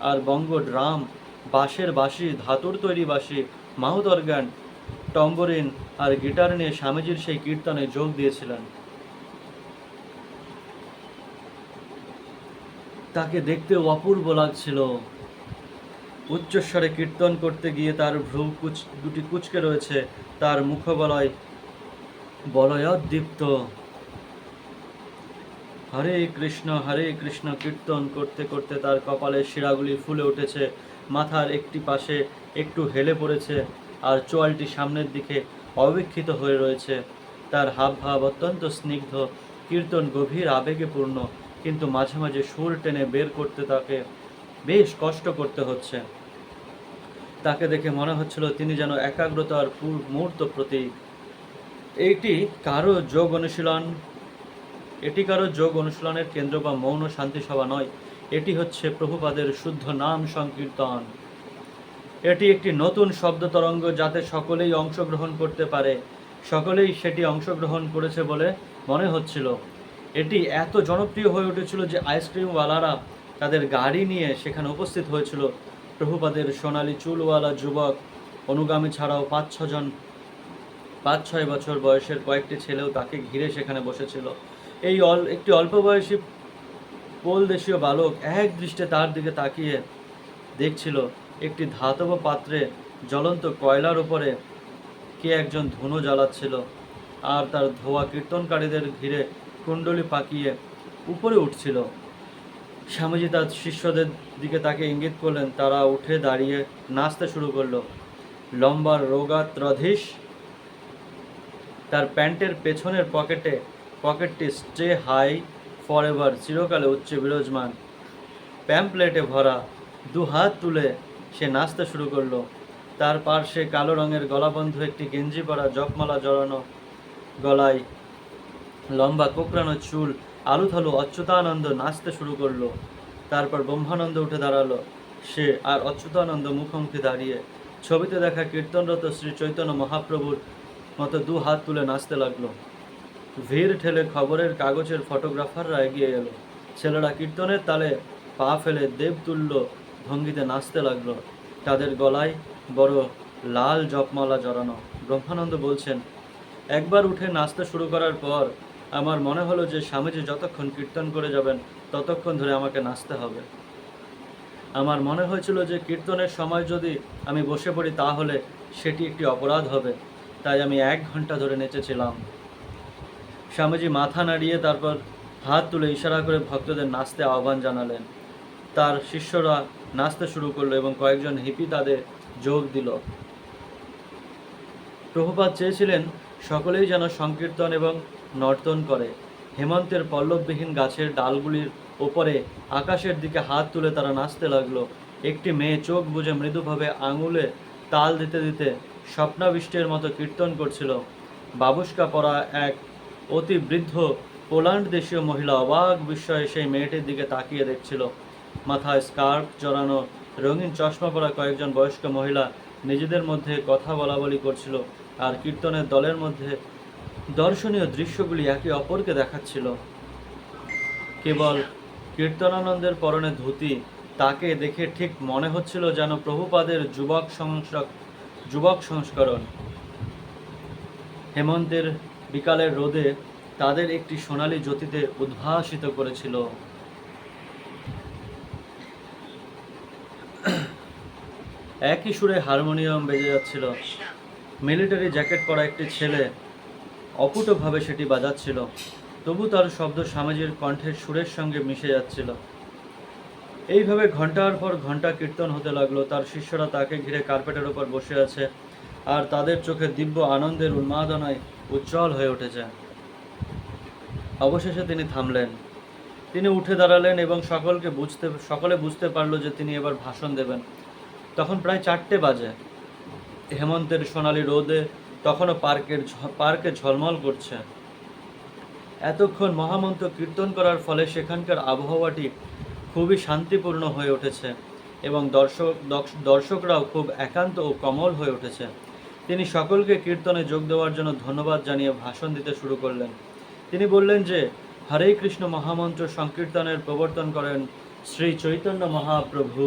আর বঙ্গ ড্রাম, বাঁশের বাঁশি, ধাতুর তৈরি বাঁশি, মাউথ অর্গান, টম্বরিন আর গিটার নিয়ে স্বামীজির সেই কীর্তনে যোগ দিয়েছিলেন। তাকে দেখতেও অপূর্ব লাগছিল। উচ্চস্বরে কীর্তন করতে গিয়ে তার ভ্রু দুটি কুঁচকে রয়েছে, তার মুখবলয় বলয়োদ্দীপ্ত। হরে কৃষ্ণ কীর্তন করতে করতে তার কপালের শিরাগুলি ফুলে উঠেছে, মাথার একটি পাশে একটু হেলে পড়েছে আর চোয়ালটি সামনের দিকে অবক্ষিত হয়ে রয়েছে। তার হাবভাব অত্যন্ত স্নিগ্ধ, কীর্তন গভীর আবেগে পূর্ণ, কিন্তু মাঝে মাঝে সুর টেনে বের করতে তাকে বেশ কষ্ট করতে হচ্ছে। তাকে দেখে মনে হচ্ছিল তিনি যেন একাগ্রতার মূর্ত প্রতীক। এটি কারো যোগ অনুশীলনের কেন্দ্র বা মৌন শান্তি সভা নয়, এটি হচ্ছে প্রভুপাদের শুদ্ধ নাম সংকীর্তন। এটি একটি নতুন শব্দ তরঙ্গ যাতে সকলেই অংশগ্রহণ করতে পারে। সকলেই সেটি অংশগ্রহণ করেছে বলে মনে হচ্ছিল। এটি এত জনপ্রিয় হয়ে উঠেছিল যে আইসক্রিমওয়ালারা তাদের গাড়ি নিয়ে সেখানে উপস্থিত হয়েছিল। প্রভুপাদের সোনালি চুলওয়ালা যুবক অনুগামী ছাড়াও 5-6 বছর বয়সের কয়েকটি ছেলেও তাকে ঘিরে সেখানে বসেছিল। একটি অল্প বয়সী পোল দেশীয় বালক এক দৃষ্টে তার দিকে তাকিয়ে দেখছিল। একটি ধাতব পাত্রে জ্বলন্ত কয়লার উপরে কে একজন ধুনো জ্বালাচ্ছিল, আর তার ধোয়া কীর্তনকারীদের ঘিরে কুণ্ডলি পাকিয়ে উপরে উঠছিল। স্বামীজি তার শিষ্যদের দিকে তাকে ইঙ্গিত করলেন। তারা উঠে দাঁড়িয়ে নাচতে শুরু করলো। লম্বা রোগাত্রধীশ তার প্যান্টের পেছনের পকেটটি স্টে হাই ফরএভার চিরকালে উচ্চে বিরাজমান প্যাম্পলেটে ভরা, দু হাত তুলে সে নাচতে শুরু করলো। তার পার্শ্বে কালো রঙের গলাবন্ধ একটি গেঞ্জি পরা, জপমালা জড়ানো গলায়, লম্বা কোঁকড়ানো চুল, আলুথালু অচ্যুতানন্দ নাচতে শুরু করলো। তারপর ব্রহ্মানন্দ উঠে দাঁড়ালো। সে আর অচ্যুতানন্দ মুখোমুখি দাঁড়িয়ে ছবিতে দেখা কীর্তনরত শ্রী চৈতন্য মহাপ্রভুর মতো দু হাত তুলে নাচতে লাগলো। ভিড় ঠেলে খবরের কাগজের ফটোগ্রাফাররা এগিয়ে এলো। ছেলেরা কীর্তনের তালে পা ফেলে দেবতুল্য ভঙ্গিতে নাচতে লাগলো। তাদের গলায় বড় লাল জপমালা জড়ানো। ব্রহ্মানন্দ বলছেন, একবার উঠে নাচতে শুরু করার পর আমার মনে হলো যে স্বামীজি যতক্ষণ কীর্তন করে যাবেন ততক্ষণ ধরে আমাকে নাচতে হবে। আমার মনে হয়েছিল যে কীর্তনের সময় যদি আমি বসে পড়ি তাহলে সেটি একটি অপরাধ হবে, তাই আমি 1 ঘন্টা ধরে নেচেছিলাম। স্বামীজি মাথা নাড়িয়ে তারপর হাত তুলে ইশারা করে ভক্তদের নাচতে আহ্বান জানালেন। তার শিষ্যরা নাচতে শুরু করলো এবং কয়েকজন হিপি তাদের যোগ দিল। প্রভুপাদ চেয়েছিলেন সকলেই যেন সংকীর্তন এবং নর্তন করে। হেমন্তের পল্লববিহীন গাছের ডালগুলির ওপরে আকাশের দিকে হাত তুলে তারা নাচতে লাগলো। একটি মেয়ে চোখ বুজে মৃদুভাবে আঙুলে তাল দিতে দিতে স্বপ্নাবিষ্টের মতো কীর্তন করছিল। বাবুস্কা পরা এক অতি বৃদ্ধ পোল্যান্ড দেশীয় মহিলা অবাক বিস্ময়ে সেই মেয়েটির দিকে তাকিয়ে দেখছিল। মাথায় স্কার্ফ জড়ানো, রঙিন চশমা পরা কয়েকজন বয়স্ক মহিলা নিজেদের মধ্যে কথা বলাবলি করছিল আর কীর্তনের দলের মধ্যে দর্শনীয় দৃশ্যগুলি একে অপরকে দেখাচ্ছিল। কেবল কীর্তনানন্দের পরনে ধুতি, তাকে দেখে ঠিক মনে হচ্ছিল যেন প্রভুপাদের যুবক সংস্করণ। হেমন্তের বিকালের রোদে তাদের একটি সোনালী জ্যোতিতে উদ্ভাসিত করেছিল। একই সুরে হারমোনিয়াম বেজে যাচ্ছিল। মিলিটারি জ্যাকেট পরা একটি ছেলে অপুটভাবে সেটি বাজাচ্ছিল, তবু তার শব্দ স্বামীজির কণ্ঠের সুরের সঙ্গে মিশে যাচ্ছিল। এইভাবে ঘন্টার পর ঘন্টা কীর্তন হতে লাগলো। তার শিষ্যরা তাকে ঘিরে কার্পেটের উপর বসে আছে আর তাদের চোখে দিব্য আনন্দের উন্মাদনায় উজ্জ্বল হয়ে উঠেছে। অবশেষে তিনি থামলেন। তিনি উঠে দাঁড়ালেন এবং সকলে বুঝতে পারল যে তিনি এবার ভাষণ দেবেন। তখন প্রায় 4টে বাজে। হেমন্তের সোনালী রোদে তখনও পার্কে ঝলমল করছে। এতক্ষণ মহামন্ত্র কীর্তন করার ফলে সেখানকার আবহাওয়াটি খুবই শান্তিপূর্ণ হয়ে উঠেছে এবং দর্শকরাও খুব একান্ত ও কমল হয়ে উঠেছে। তিনি সকলকে কীর্তনে যোগ দেওয়ার জন্য ধন্যবাদ জানিয়ে ভাষণ দিতে শুরু করলেন। তিনি বললেন যে হরে কৃষ্ণ মহামন্ত্র সংকীর্তনের প্রবর্তন করেন শ্রী চৈতন্য মহাপ্রভু।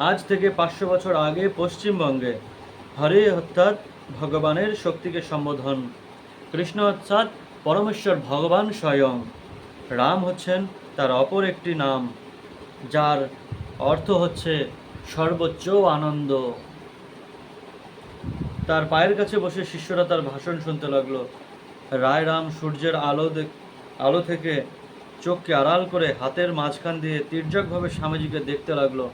আজ থেকে 500 বছর আগে পশ্চিমবঙ্গে হরে অর্থাৎ ভগবানের শক্তিকে সম্বোধন, কৃষ্ণ অর্থাৎ পরমেশ্বর ভগবান স্বয়ং, রাম হচ্ছেন তার অপর একটি নাম যার অর্থ হচ্ছে সর্বোচ্চ আনন্দ। তার পায়ের কাছে বসে শিষ্যরা তার ভাষণ শুনতে লাগলো। রায় রাম সূর্যের আলো থেকে চোখকে আড়াল করে হাতের মাঝখান দিয়ে তির্যকভাবে স্বামীজিকে দেখতে লাগলো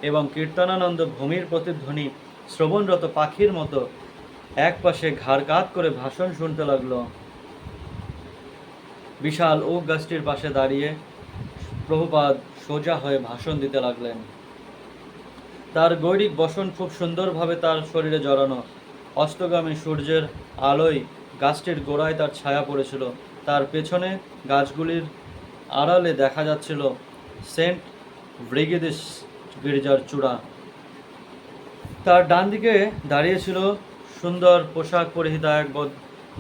এবং কীর্তনানন্দ ভূমির প্রতিধ্বনি শ্রবণরত পাখির মতো একপাশে ঘাড় কাত করে ভাষণ শুনতে লাগলো। বিশাল ওক গাছটির পাশে দাঁড়িয়ে প্রভুপাদ সোজা হয়ে ভাষণ দিতে লাগলেন। তার গৈরিক বসন খুব সুন্দরভাবে তার শরীরে জড়ানো। অস্তগামী সূর্যের আলোয় গাছটির গোড়ায় তার ছায়া পড়েছিল। তার পেছনে গাছগুলির আড়ালে দেখা যাচ্ছিল সেন্ট ব্রিগিদিস গির্জার চূড়া। তার ডান দিকে দাঁড়িয়েছিল সুন্দর পোশাক পরিহিতা এক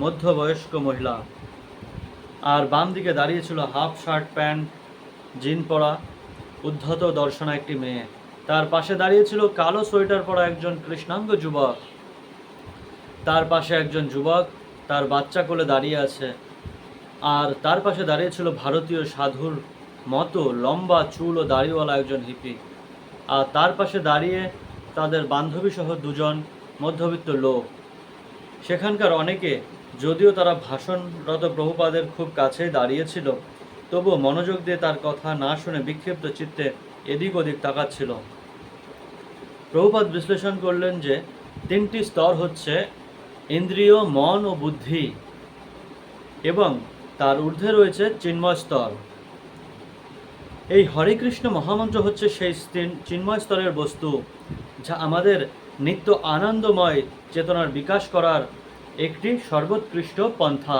মধ্যবয়স্ক মহিলা, আর বাম দিকে দাঁড়িয়েছিল হাফ শার্ট প্যান্ট জিন পরা উদ্ধত দর্শনা একটি মেয়ে। তার পাশে দাঁড়িয়েছিল কালো সোয়েটার পরা একজন কৃষ্ণাঙ্গ যুবক। তার পাশে একজন যুবক তার বাচ্চা কোলে দাঁড়িয়ে আছে, আর তার পাশে দাঁড়িয়েছিল ভারতীয় সাধুর মতো লম্বা চুল ও দাড়িওয়ালা একজন হিপি, আর তার পাশে দাঁড়িয়ে তাদের বান্ধবী সহ 2জন মধ্যবিত্ত লোক। সেখানকার অনেকে, যদিও তারা ভাষণরত প্রভুপাদের খুব কাছেই দাঁড়িয়েছিল, তবুও মনোযোগ দিয়ে তার কথা না শুনে বিক্ষিপ্ত চিত্তে এদিক ওদিক তাকাচ্ছিল। প্রভুপাদ বিশ্লেষণ করলেন যে 3টি স্তর হচ্ছে ইন্দ্রিয়, মন ও বুদ্ধি, এবং তার ঊর্ধ্বে রয়েছে চিন্ময় স্তর। এই হরে কৃষ্ণ মহামন্ত্র হচ্ছে সেই চিন্ময় স্তরের বস্তু, যা আমাদের নিত্য আনন্দময় চেতনার বিকাশ করার একটি সর্বোৎকৃষ্ট পন্থা।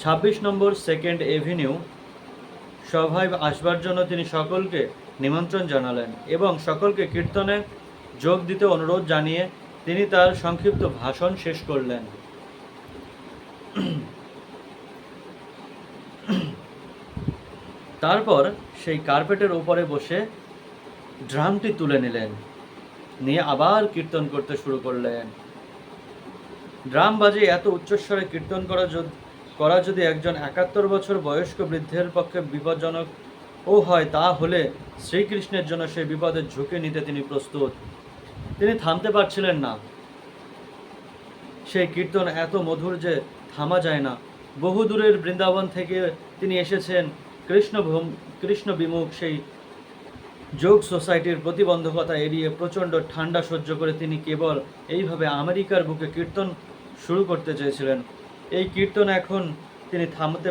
২৬ নম্বর সেকেন্ড এভিনিউ সভায় আসবার জন্য তিনি সকলকে নিমন্ত্রণ জানালেন এবং সকলকে কীর্তনে যোগ দিতে অনুরোধ জানিয়ে তিনি তার সংক্ষিপ্ত ভাষণ শেষ করলেন। তারপর সেই কার্পেটের উপরে বসে ড্রামটি তুলে নিলেন, নিয়ে আবার কীর্তন করতে শুরু করলেন। ড্রাম বাজে এত উচ্চস্বরে কীর্তন করা যদি একজন ৭১ বছর বয়স্ক বৃদ্ধের পক্ষে বিপজ্জনক ও হয়, তা হলে শ্রীকৃষ্ণের জন্য সেই বিপদের ঝুঁকি নিতে তিনি প্রস্তুত। তিনি থামতে পারছিলেন না। সেই কীর্তন এত মধুর যে থামা যায় না। বহু দূরের বৃন্দাবন থেকে তিনি এসেছেন। কৃষ্ণ বিমুখ সেই যোগ সোসাইটির প্রতিবন্ধকতা এড়িয়ে প্রচণ্ড ঠান্ডা সহ্য করে তিনি কেবল এইভাবে আমেরিকার বুকে কীর্তন শুরু করতে চেয়েছিলেন। এই কীর্তন এখন তিনি থামাতে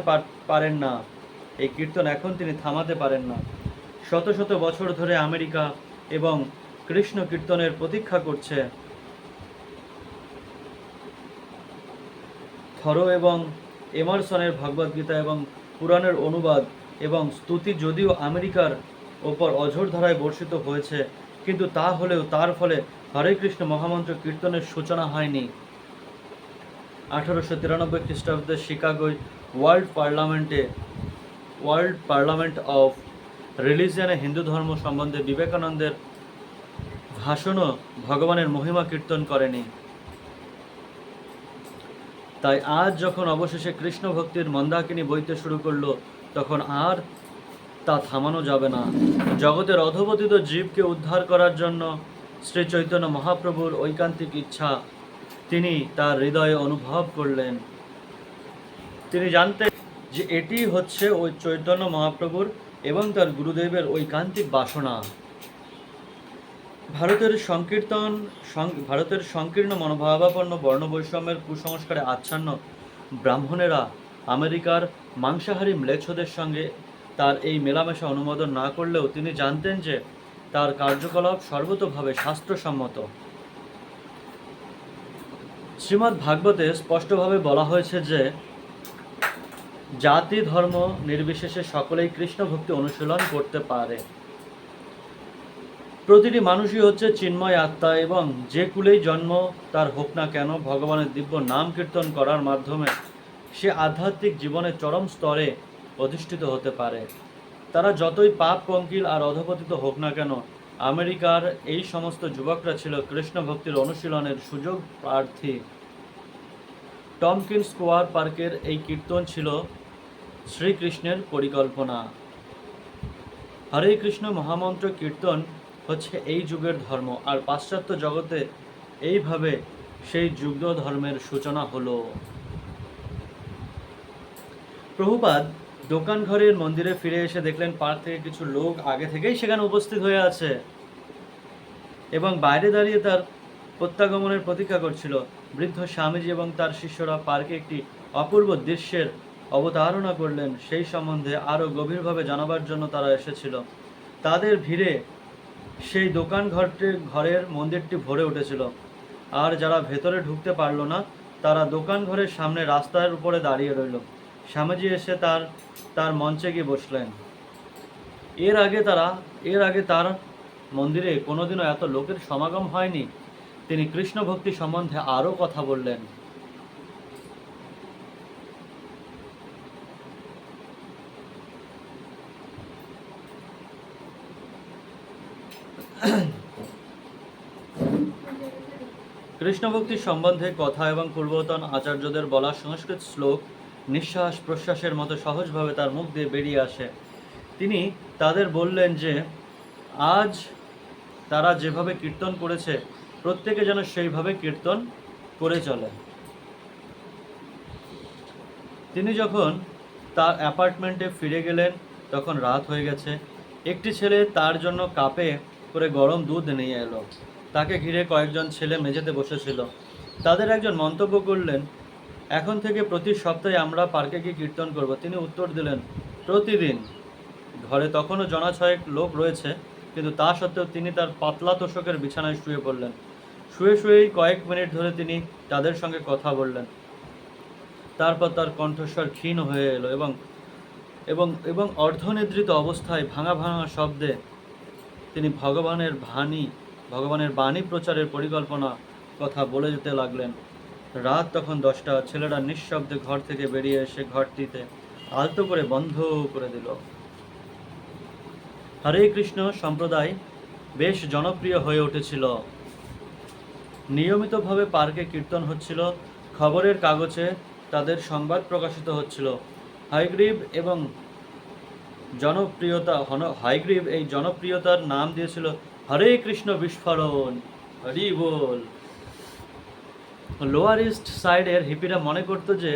পারেন না। শত শত বছর ধরে আমেরিকা এবং কৃষ্ণ কীর্তনের প্রতীক্ষা করছে। থরো এবং এমারসনের ভগবদ্গীতা এবং পুরাণের অনুবাদ এবং স্তুতি যদিও আমেরিকার ওপর অঝোর ধারায় বর্ষিত হয়েছে, কিন্তু তা হলেও তার ফলে হরে কৃষ্ণ মহামন্ত্র কীর্তনের সূচনা হয়নি। 1893 খ্রিস্টাব্দে শিকাগোয় ওয়ার্ল্ড পার্লামেন্ট অফ রিলিজিয়নে হিন্দু ধর্ম সম্বন্ধে বিবেকানন্দের ভাষণও ভগবানের মহিমা কীর্তন করেনি। তাই আজ যখন অবশেষে কৃষ্ণ ভক্তির মন্দাকিনী বইতে শুরু করলো, তখন আর তা থামানো যাবে না। জগতের অধঃপতিত জীবকে উদ্ধার করার জন্য শ্রী চৈতন্য মহাপ্রভুর ঐকান্তিক ইচ্ছা তিনি তার হৃদয়ে অনুভব করলেন। তিনি জানতেন যে এটি হচ্ছে ওই চৈতন্য মহাপ্রভুর এবং তার গুরুদেবের ঐকান্তিক বাসনা। ভারতের সংকীর্ণ মনোভাবাপন্ন বর্ণবৈষম্যের কুসংস্কারে আচ্ছন্ন ব্রাহ্মণেরা আমেরিকার মাংসাহারী ম্লেচ্ছদের সঙ্গে তার এই মেলামেশা অনুমোদন না করলেও তিনি জানতেন যে তার কার্যকলাপ সর্বতোভাবে শাস্ত্রসম্মত। শ্রীমদ্ ভাগবতে স্পষ্টভাবে বলা হয়েছে যে জাতি ধর্ম নির্বিশেষে সকলেই কৃষ্ণ ভক্তি অনুশীলন করতে পারে। প্রতিটি মানুষই হচ্ছে চিন্ময় আত্মা এবং যে কুলেই জন্ম তার হোক না কেন, ভগবানের দিব্য নাম কীর্তন করার মাধ্যমে সে আধ্যাত্মিক জীবনের চরম স্তরে অধিষ্ঠিত হতে পারে। তারা যতই পাপ পঙ্কিল আর অধঃপতিত হোক না কেন, আমেরিকার এই সমস্ত যুবকরা ছিল কৃষ্ণ ভক্তির অনুশীলনের সুযোগ প্রার্থী। টমকিন স্কোয়ার পার্কের এই কীর্তন ছিল শ্রীকৃষ্ণের পরিকল্পনা। হরে কৃষ্ণ মহামন্ত্র কীর্তন হচ্ছে এই যুগের ধর্ম, আর পাশ্চাত্য জগতে এইভাবে সেই যুগ্ম ধর্মের সূচনা হলো। প্রভুপাদ দোকান ঘরের মন্দিরে ফিরে এসে দেখলেন পার্ক থেকে কিছু লোক আগে থেকেই সেখানে উপস্থিত হয়ে আছে এবং বাইরে দাঁড়িয়ে তার প্রত্যাগমনের প্রতীক্ষা করছিল। বৃদ্ধ স্বামীজি এবং তার শিষ্যরা পার্কে একটি অপূর্ব দৃশ্যের অবতারণা করলেন। সেই সম্বন্ধে আরও গভীরভাবে জানাবার জন্য তারা এসেছিল। তাদের ভিড়ে সেই দোকান ঘরের মন্দিরটি ভরে উঠেছিল। আর যারা ভেতরে ঢুকতে পারল না, তারা দোকান ঘরের সামনে রাস্তার উপরে দাঁড়িয়ে রইল। স্বামীজি এসে তার মঞ্চে গিয়ে বসলেন। এর আগে তার মন্দিরে কোনোদিনও এত লোকের সমাগম হয়নি। তিনি কৃষ্ণ ভক্তি সম্বন্ধে আরও কথা বললেন। কৃষ্ণ ভক্তির সম্বন্ধে কথা এবং পূর্বতন আচার্যদের বলা সংস্কৃত শ্লোক নিঃশ্বাস প্রশ্বাসের মতো সহজভাবে তার মুখ দিয়ে বেরিয়ে আসে। তিনি তাদের বললেন যে আজ তারা যেভাবে কীর্তন করেছে, প্রত্যেকে যেন সেইভাবে কীর্তন করে চলে। তিনি যখন তার অ্যাপার্টমেন্টে ফিরে গেলেন, তখন রাত হয়ে গেছে। একটি ছেলে তার জন্য কাপে করে গরম দুধ নিয়ে এলো। তাকে ঘিরে কয়েকজন ছেলে মেঝেতে বসেছিল। তাদের একজন মন্তব্য করলেন, এখন থেকে প্রতি সপ্তাহে আমরা পার্কে গিয়ে কীর্তন করব। তিনি উত্তর দিলেন, প্রতিদিন। ঘরে তখনও জনা ছয়েক লোক রয়েছে, কিন্তু তা সত্ত্বেও তিনি তার পাতলা তোষকের বিছানায় শুয়ে পড়লেন। শুয়ে শুয়েই কয়েক মিনিট ধরে তিনি তাদের সঙ্গে কথা বললেন। তারপর তার কণ্ঠস্বর ক্ষীণ হয়ে এলো এবং এবং এবং অর্ধনিদ্রিত অবস্থায় ভাঙা ভাঙা শব্দে তিনি ভগবানের বাণী প্রচারের পরিকল্পনা কথা বলে যেতে লাগলেন। রাত তখন 10টা। ছেলেরা নিঃশব্দে ঘর থেকে বেরিয়ে এসে ঘরটিতে আলতো করে বন্ধ করে দিল। হরে কৃষ্ণ সম্প্রদায় বেশ জনপ্রিয় হয়ে উঠেছিল। নিয়মিতভাবে পার্কে কীর্তন হচ্ছিল, খবরের কাগজে তাদের সংবাদ প্রকাশিত হচ্ছিল। হায়গ্রীব এই জনপ্রিয়তার নাম দিয়েছিল হরে কৃষ্ণ বিস্ফোরণ। হরি বল। লোয়ার ইস্ট সাইডের হিপিরা মনে করতো যে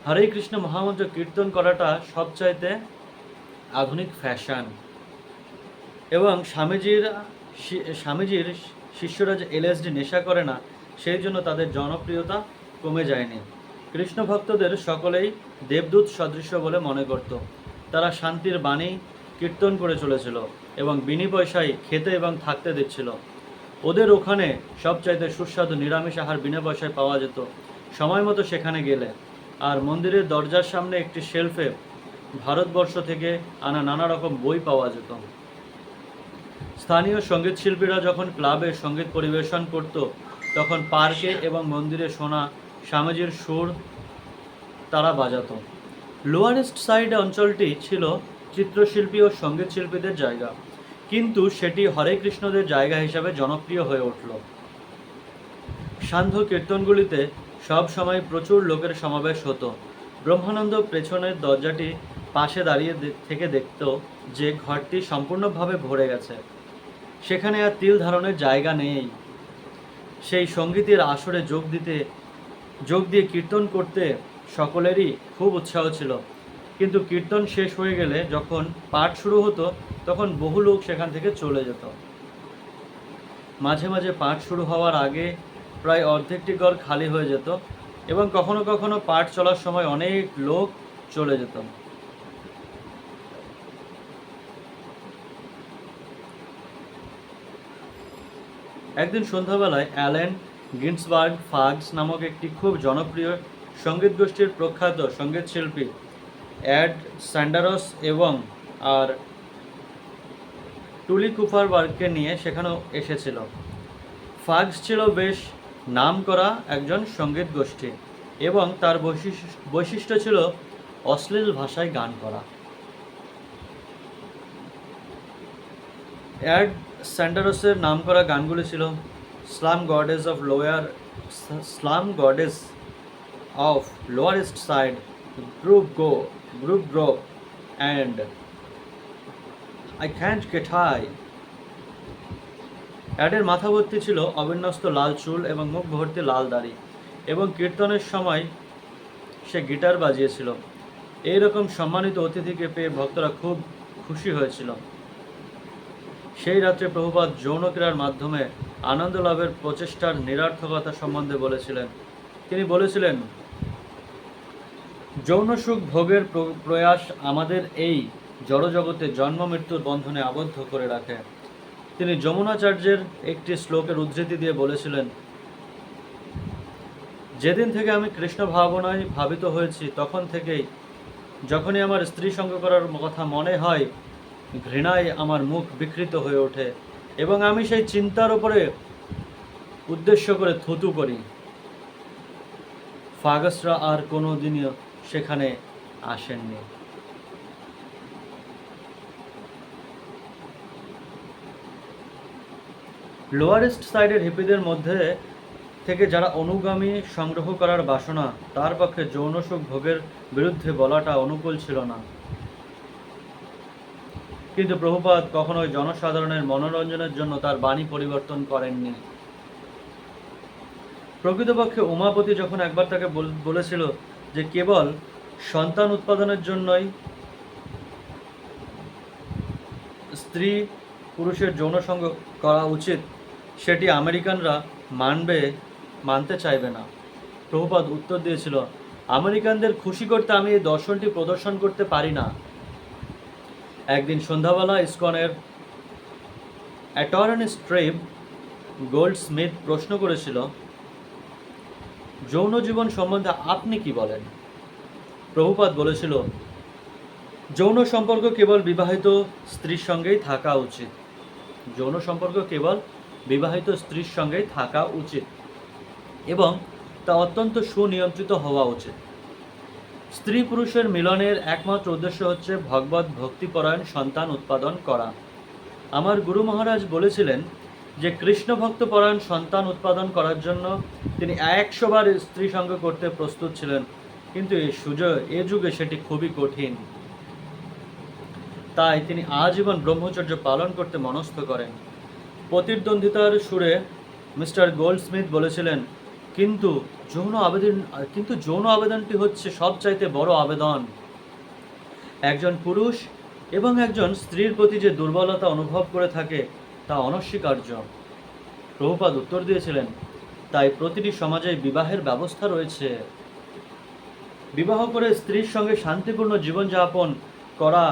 হরে কৃষ্ণ মহামন্ত্র কীর্তন করাটা সবচাইতে আধুনিক ফ্যাশন, এবং স্বামীজির শিষ্যরা যে এলএসডি নেশা করে না, সেই জন্য তাদের জনপ্রিয়তা কমে যায়নি। কৃষ্ণ ভক্তদের সকলেই দেবদূত সদৃশ্য বলে মনে করত। তারা শান্তির বাণী কীর্তন করে চলেছিল এবং বিনি পয়সায় খেতে এবং থাকতে দিচ্ছিল। ওদের ওখানে সবচাইতে সুস্বাদু নিরামিষ আহার বিনা পয়সায় পাওয়া যেত সময় মতো সেখানে গেলে। আর মন্দিরের দরজার সামনে একটি শেলফে ভারতবর্ষ থেকে আনা নানা রকম বই পাওয়া যেত। স্থানীয় সঙ্গীত শিল্পীরা যখন ক্লাবে সঙ্গীত পরিবেশন করত, তখন পার্কে এবং মন্দিরে শোনা স্বামীজির সুর তারা বাজাতো। লোয়ার ইস্ট সাইড অঞ্চলটি ছিল চিত্রশিল্পী ও সঙ্গীত শিল্পীদের জায়গা, কিন্তু সেটি হরে কৃষ্ণদের জায়গা হিসাবে জনপ্রিয় হয়ে উঠল। সান্ধ্য কীর্তনগুলিতে সব সময় প্রচুর লোকের সমাবেশ হতো। ব্রহ্মানন্দ পেছনের দরজাটি পাশে দাঁড়িয়ে থেকে দেখত যে ঘরটি সম্পূর্ণভাবে ভরে গেছে, সেখানে আর তিল ধারণের জায়গা নেই। সেই সঙ্গীতের আসরে যোগ দিয়ে কীর্তন করতে সকলেরই খুব উৎসাহ ছিল, কিন্তু কীর্তন শেষ হয়ে গেলে যখন পাঠ শুরু হতো, তখন বহু লোক সেখান থেকে চলে যেত। মাঝে মাঝে পাঠ শুরু হওয়ার আগে প্রায় অর্ধেকটি ঘর খালি হয়ে যেত এবং কখনো কখনো পাঠ চলার সময় অনেক লোক চলে যেত। একদিন সন্ধ্যাবেলায় অ্যালেন গিন্সবার্গ ফাগস নামক একটি খুব জনপ্রিয় সঙ্গীত গোষ্ঠীর প্রখ্যাত সঙ্গীত শিল্পী অ্যাড স্যান্ডারস এবং টুলি কুপারবার্গকে নিয়ে সেখানেও এসেছিল। ফাগস ছিল বেশ নামকরা একজন সঙ্গীত গোষ্ঠী এবং তার বৈশিষ্ট্য ছিল অশ্লীল ভাষায় গান করা। অ্যাড স্যান্ডারসের নামকরা গানগুলি ছিল slum goddess of Lower East Side, group grope and I can't get high. অ্যাডের মাথা ভর্তি ছিল অবিন্যস্ত লাল চুল এবং মুখ ভর্তি লাল দাড়ি, এবং কীর্তনের সময় সে গিটার বাজিয়েছিল। এইরকম সম্মানিত অতিথিকে পেয়ে ভক্তরা খুব খুশি হয়েছিল। সেই রাত্রে প্রভুপাদ যৌন ক্রীড়ার মাধ্যমে আনন্দ লাভের প্রচেষ্টার নিরর্থকতা সম্বন্ধে বলেছিলেন। তিনি বলেছিলেন, যৌন সুখ ভোগের প্রয়াস আমাদের এই জড়জগতে জন্ম মৃত্যুর বন্ধনে আবদ্ধ করে রাখে। তিনি যমুনাচার্যের একটি শ্লোকের উদ্ধৃতি দিয়ে বলেছিলেন, যেদিন থেকে আমি কৃষ্ণ ভাবনায় ভাবিত হয়েছি, তখন থেকেই যখনই আমার স্ত্রী সঙ্গ করার কথা মনে হয়, ঘৃণায় আমার মুখ বিকৃত হয়ে ওঠে এবং আমি সেই চিন্তার উপরে উদ্দেশ্য করে থুতু করি। ফাগসরা আর কোনো দিনও সেখানে আসেননি। লোয়ার ইস্ট সাইডের হিপিদের মধ্যে থেকে যারা অনুগামী সংগ্রহ করার বাসনা, তার পক্ষে যৌন সুখ ভোগের বিরুদ্ধে বলাটা অনুকূল ছিল না। কিন্তু প্রভুপাদ কখনোই জনসাধারণের মনোরঞ্জনের জন্য তার বাণী পরিবর্তন করেননি। প্রকৃতপক্ষে উমাপতি যখন একবার তাকে বলেছিল যে কেবল সন্তান উৎপাদনের জন্যই স্ত্রী পুরুষের যৌন সঙ্গ করা উচিত, সেটি আমেরিকানরা মানতে চাইবে না। প্রভুপাদ উত্তর দিয়েছিল, আমেরিকানদের খুশি করতে আমি এই দর্শনটি প্রদর্শন করতে পারি না। একদিন সন্ধ্যাবেলা ইসকনের অ্যাটর্নি স্ট্রিপ গোল্ডস্মিথ প্রশ্ন করেছিল, যৌন জীবন সম্বন্ধে আপনি কি বলেন? প্রভুপাদ বলেছিল, যৌন সম্পর্ক কেবল বিবাহিত স্ত্রীর সঙ্গেই থাকা উচিত। যৌন সম্পর্ক কেবল বিবাহিত স্ত্রীর সঙ্গেই থাকা উচিত এবং তা অত্যন্ত সুনিয়ন্ত্রিত হওয়া উচিত। স্ত্রী পুরুষের মিলনের একমাত্র উদ্দেশ্য হচ্ছে ভগবত ভক্তিপরায়ণ সন্তান উৎপাদন করা। আমার গুরু মহারাজ বলেছিলেন যে কৃষ্ণ ভক্ত পরায়ণ সন্তান উৎপাদন করার জন্য তিনি 100 বার স্ত্রী সঙ্গ করতে প্রস্তুত ছিলেন, কিন্তু এ যুগে সেটি খুবই কঠিন। তাই তিনি আজীবন ব্রহ্মচর্য পালন করতে মনস্থ করেন। প্রতিদ্বন্দ্বিতার সুরে মিস্টার গোল্ডস্মিথ বলেছিলেন, কিন্তু যৌন আবেদনটি হচ্ছে সবচাইতে বড় আবেদন। একজন পুরুষ এবং একজন স্ত্রীর প্রতি যে দুর্বলতা অনুভব করে থাকে তা অনস্বীকার্য। প্রভুপাদ উত্তর দিয়েছিলেন, তাই প্রতিটি সমাজে বিবাহের ব্যবস্থা রয়েছে। বিবাহ করে স্ত্রীর সঙ্গে শান্তিপূর্ণ জীবনযাপন করা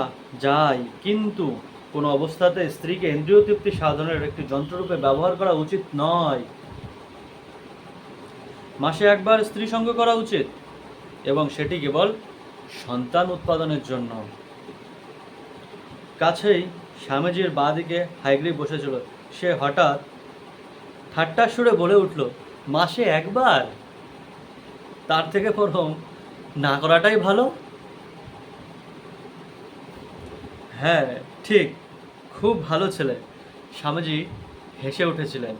যায়, কিন্তু কোনো অবস্থাতে স্ত্রীকে ইন্দ্রিয় তৃপ্তি সাধনের একটি যন্ত্ররূপে ব্যবহার করা উচিত নয়। মাসে একবার স্ত্রী সঙ্গ করা উচিত এবং সেটি কেবল সন্তান উৎপাদনের জন্য। কাছেই স্বামীজির বাঁ দিকে হাইগ্রিভ বসেছিল। সে হঠাৎ ঠাট্টার সুরে বলে উঠল, মাসে একবার? তার থেকে বরং না করাটাই ভালো। হ্যাঁ ঠিক, খুব ভালো ছেলে। স্বামীজি হেসে উঠেছিলেন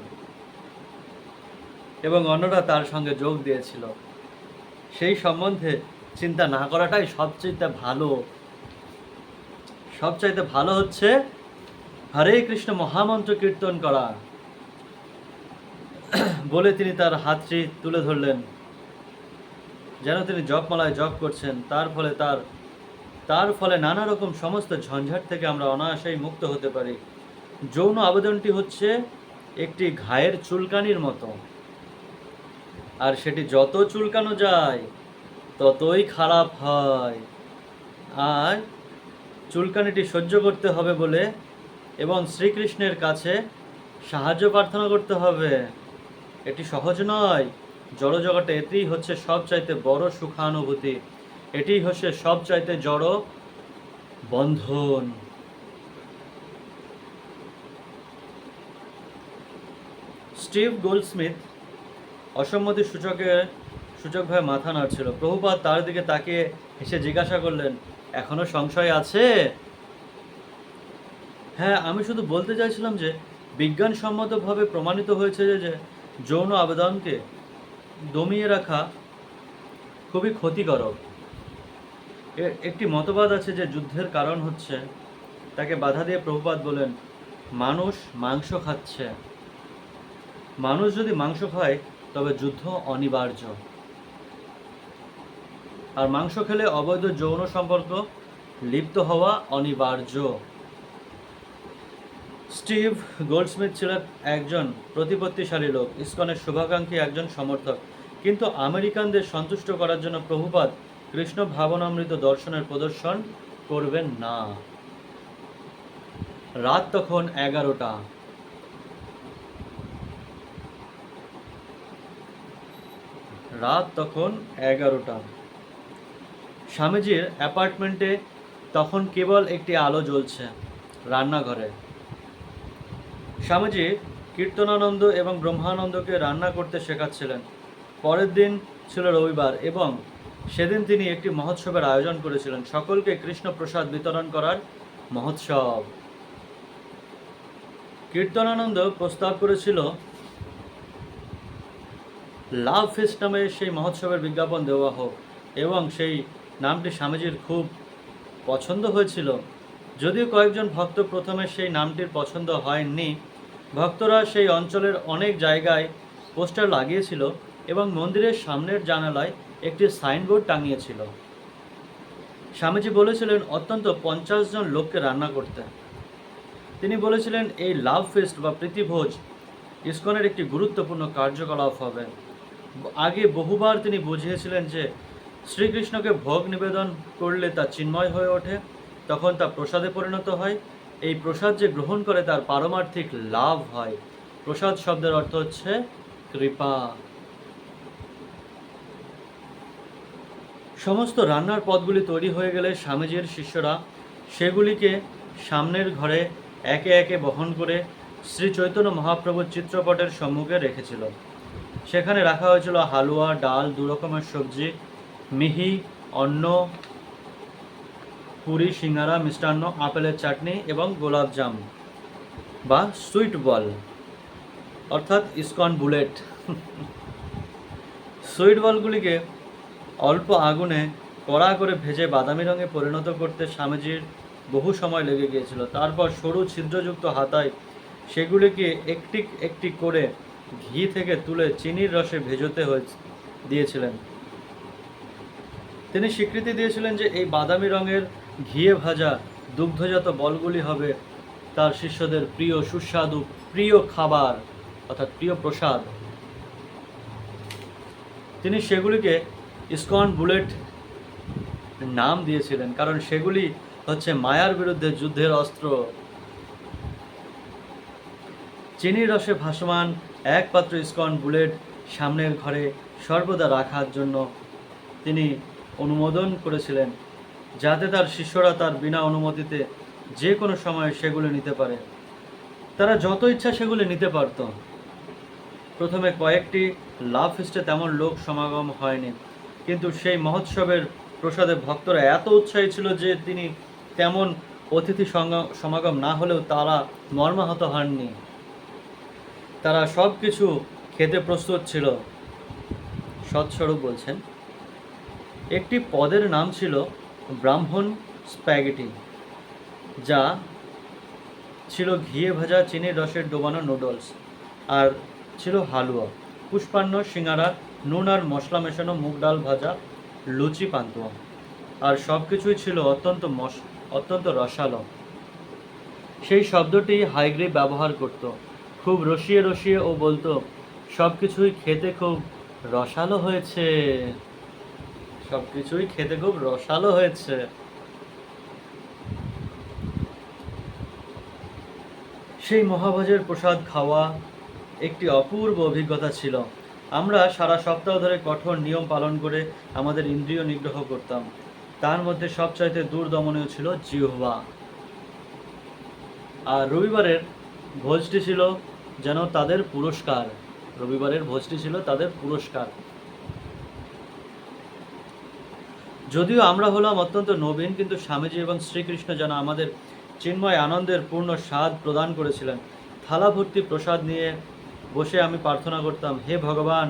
এবং অন্যরা তার সঙ্গে যোগ দিয়েছিল। সেই সম্বন্ধে চিন্তা না করাটাই সবচাইতে ভালো। সবচাইতে ভালো হচ্ছে হরে কৃষ্ণ মহামন্ত্র কীর্তন করা। বলে তিনি তার হাতটি তুলে ধরলেন, যেন তিনি জপমালায় জপ করছেন। তার ফলে নানা রকম সমস্ত ঝঞ্ঝাট থেকে আমরা অনায়াসেই মুক্ত হতে পারি। যৌন আবেদনটি হচ্ছে একটি ঘায়ের চুলকানির মতো, আর সেটি যত চুলকানো যায় ততই খারাপ হয়। আর চুলকানিটি সহ্য করতে হবে বলে এবং শ্রীকৃষ্ণের কাছে সাহায্য প্রার্থনা করতে হবে। এটি সহজ নয়। জড়জগতে এটিই হচ্ছে সবচাইতে বড় সুখানুভূতি। এটিই হচ্ছে সবচাইতে জড় বন্ধন। স্টিভ গোল্ডস্মিথ অসম্মতি সূচকভাবে মাথা নাড়ছিল। প্রভুপাদ তার দিকে তাকিয়ে হেসে জিজ্ঞাসা করলেন, এখনো সংশয় আছে? হ্যাঁ, আমি শুধু বলতে চাইছিলাম যে বিজ্ঞানসম্মতভাবে প্রমাণিত হয়েছে যে যৌন আবেদনকে দমিয়ে রাখা খুবই ক্ষতিকারক। একটি মতবাদ আছে যে যুদ্ধের কারণ হচ্ছে, তাকে বাধা দিয়ে প্রভুপাদ বলেন, মানুষ মাংস খাচ্ছে। মানুষ যদি মাংস খায় তবে যুদ্ধ অনিবার্য। আর মাংস খেলে অবৈধ যৌন সম্পর্ক লিপ্ত হওয়া অনিবার্য। স্টিভ গোল্ডস্মিথ ছিলেন একজন প্রতিপত্তিশালী লোক, ইসকনের শুভাকাঙ্ক্ষী একজন সমর্থক, কিন্তু আমেরিকানদের সন্তুষ্ট করার জন্য প্রভুপাদ কৃষ্ণ ভাবনামৃত দর্শনের প্রদর্শন করবেন না। রাত তখন 11টা। স্বামীজির অ্যাপার্টমেন্টে তখন কেবল একটি আলো জ্বলছে, রান্নাঘরে। স্বামীজি কীর্তনানন্দ এবং ব্রহ্মানন্দকে রান্না করতে শেখাচ্ছিলেন। পরের দিন ছিল রবিবার এবং সেদিন তিনি একটি মহোৎসবের আয়োজন করেছিলেন, সকলকে কৃষ্ণ প্রসাদ বিতরণ করার মহোৎসব। কীর্তনানন্দ প্রস্তাব করেছিল লাভ ফেস্ট নামে সেই মহোৎসবের বিজ্ঞাপন দেওয়া হোক, এবং সেই নামটি স্বামীজির খুব পছন্দ হয়েছিল। যদিও কয়েকজন ভক্ত প্রথমে সেই নামটির পছন্দ হয়নি, ভক্তরা সেই অঞ্চলের অনেক জায়গায় পোস্টার লাগিয়েছিল এবং মন্দিরের সামনের জানালায় একটি সাইনবোর্ড টাঙিয়েছিল। স্বামীজি বলেছিলেন অত্যন্ত 50 জন লোককে রান্না করতে। তিনি বলেছিলেন এই লাভ ফেস্ট বা প্রীতিভোজ ইসকনের একটি গুরুত্বপূর্ণ কার্যকলাপ হবে। আগে বহুবার তিনি বুঝিয়েছিলেন যে শ্রীকৃষ্ণকে ভোগ নিবেদন করলে তা চিন্ময় হয়ে ওঠে তখন তা প্রসাদে পরিণত হয়। এই প্রসাদ যে গ্রহণ করে তার পারমার্থিক লাভ হয়। প্রসাদ শব্দের অর্থ হচ্ছে কৃপা। সমস্ত রান্নার পদগুলি তৈরি হয়ে গেলে স্বামীজির শিষ্যরা সেগুলিকে সামনের ঘরে একে একে বহন করে শ্রী চৈতন্য মহাপ্রভুর চিত্রপটের সম্মুখে রেখেছিল। সেখানে রাখা হয়েছিল হালুয়া, ডাল, 2 রকমের সবজি, মিহি, অন্ন, পুরি, সিঙ্গারা, মিষ্টান্ন, আপেলের চাটনি এবং গোলাপজাম বা সুইট বল অর্থাৎ ইসকন বুলেট। সুইট বলগুলিকে অল্প আগুনে কড়া করে ভেজে বাদামি রঙে পরিণত করতে স্বামীজির বহু সময় লেগে গিয়েছিল। তারপর সরু ছিদ্রযুক্ত হাতায় সেগুলিকে একটি একটি করে ঘি থেকে তুলে চিনির রসে ভেজোতে দিয়েছিলেন। তিনি স্বীকৃতি দিয়েছিলেন যে এই বাদামি রঙের ঘিয়ে ভাজা দুগ্ধজাত বলগুলি হবে তার শিষ্যদের প্রিয় সুস্বাদু প্রিয় খাবার অর্থাৎ প্রিয় প্রসাদ। তিনি সেগুলিকে ইসকন বুলেট নাম দিয়েছিলেন, কারণ সেগুলি হচ্ছে মায়ার বিরুদ্ধে যুদ্ধের অস্ত্র। চিনির রসে ভাসমান এক পাত্র ইসকন বুলেট সামনের ঘরে সর্বদা রাখার জন্য তিনি অনুমোদন করেছিলেন, যাতে তার শিষ্যরা তার বিনা অনুমতিতে যে কোনো সময় সেগুলি নিতে পারে। তারা যত ইচ্ছা সেগুলি নিতে পারত। প্রথমে কয়েকটি লাভ ফিস্টে তেমন লোক সমাগম হয়নি, কিন্তু সেই মহোৎসবের প্রসাদে ভক্তরা এত উৎসাহী ছিল যে তিনি তেমন অতিথি সমাগম না হলেও তারা মর্মাহত হননি। তারা সব কিছু খেতে প্রস্তুত ছিল। সৎস্বরূপ বলছেন, একটি পদের নাম ছিল ব্রাহ্মণ স্প্যাগেটি, যা ছিল ঘিয়ে ভাজা চিনির রসের ডোবানো নুডলস, আর ছিল হালুয়া, পুষ্পান্ন, সিঙ্গারা, নুন আর মশলা মেশানো মুগ ডাল ভাজা, লুচি, পান্তুয়া, আর সব কিছুই ছিল অত্যন্ত রসালো। সেই শব্দটি হাইগ্রিভ ব্যবহার করত, খুব রসিয়ে রসিয়ে ও বলতো, সব কিছুই খেতে খুব রসালো হয়েছে, সব কিছুই খেতে খুব রসালো হয়েছে। সেই মহাভোজের প্রসাদ খাওয়া একটি অপূর্ব অভিজ্ঞতা ছিল। আমরা সারা সপ্তাহ ধরে কঠোর নিয়ম পালন করে আমাদের ইন্দ্রিয় নিগ্রহ করতাম। তার মধ্যে সবচাইতে দুর্দমনীয় ছিল জিহ্বা। আর রবিবারের ভোজটি ছিল যেন তাদের পুরস্কার। রবিবারের ভোজটি ছিল তাদের পুরস্কার। যদিও আমরা হলাম অত্যন্ত নবীন, কিন্তু স্বামীজি এবং শ্রীকৃষ্ণ যেন আমাদের চিন্ময় আনন্দের পূর্ণ স্বাদ প্রদান করেছিলেন। থালা ভর্তি প্রসাদ নিয়ে বসে আমি প্রার্থনা করতাম, হে ভগবান,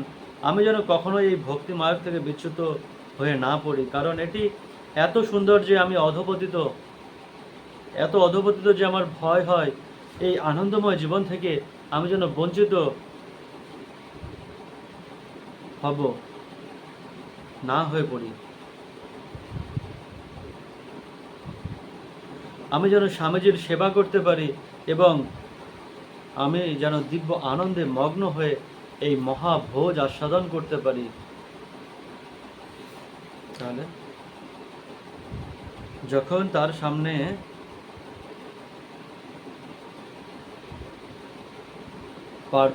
আমি যেন কখনোই এই ভক্তি মার্গ থেকে বিচ্যুত হয়ে না পড়ি, কারণ এটি এত সুন্দর যে আমি এত অধপতিত যে আমার ভয় হয় এই আনন্দময় জীবন থেকে আমি যেন বঞ্চিত হব না হয়ে পড়ি। আমি যেন স্বামীজির সেবা করতে পারি এবং আমি যেন দিব্য আনন্দে মগ্ন হয়ে এই মহাভোজ আস্বাদন করতে পারি। তাহলে যখন তার সামনে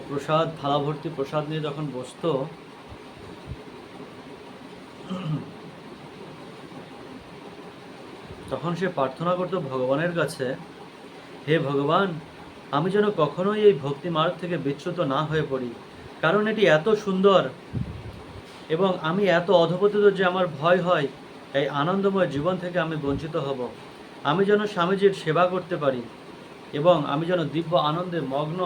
প্রসাদ, থালা ভর্তি প্রসাদ নিয়ে যখন বসতো, তখন সে প্রার্থনা করতো ভগবানের কাছে, হে ভগবান, আমি যেন কখনোই এই ভক্তি মার্গ থেকে বিচ্যুত না হয়ে পড়ি, কারণ এটি এত সুন্দর এবং আমি এত অধপতিত যে আমার ভয় হয় এই আনন্দময় জীবন থেকে আমি বঞ্চিত হব। আমি যেন স্বামীজির সেবা করতে পারি এবং আমি যেন দিব্য আনন্দে মগ্ন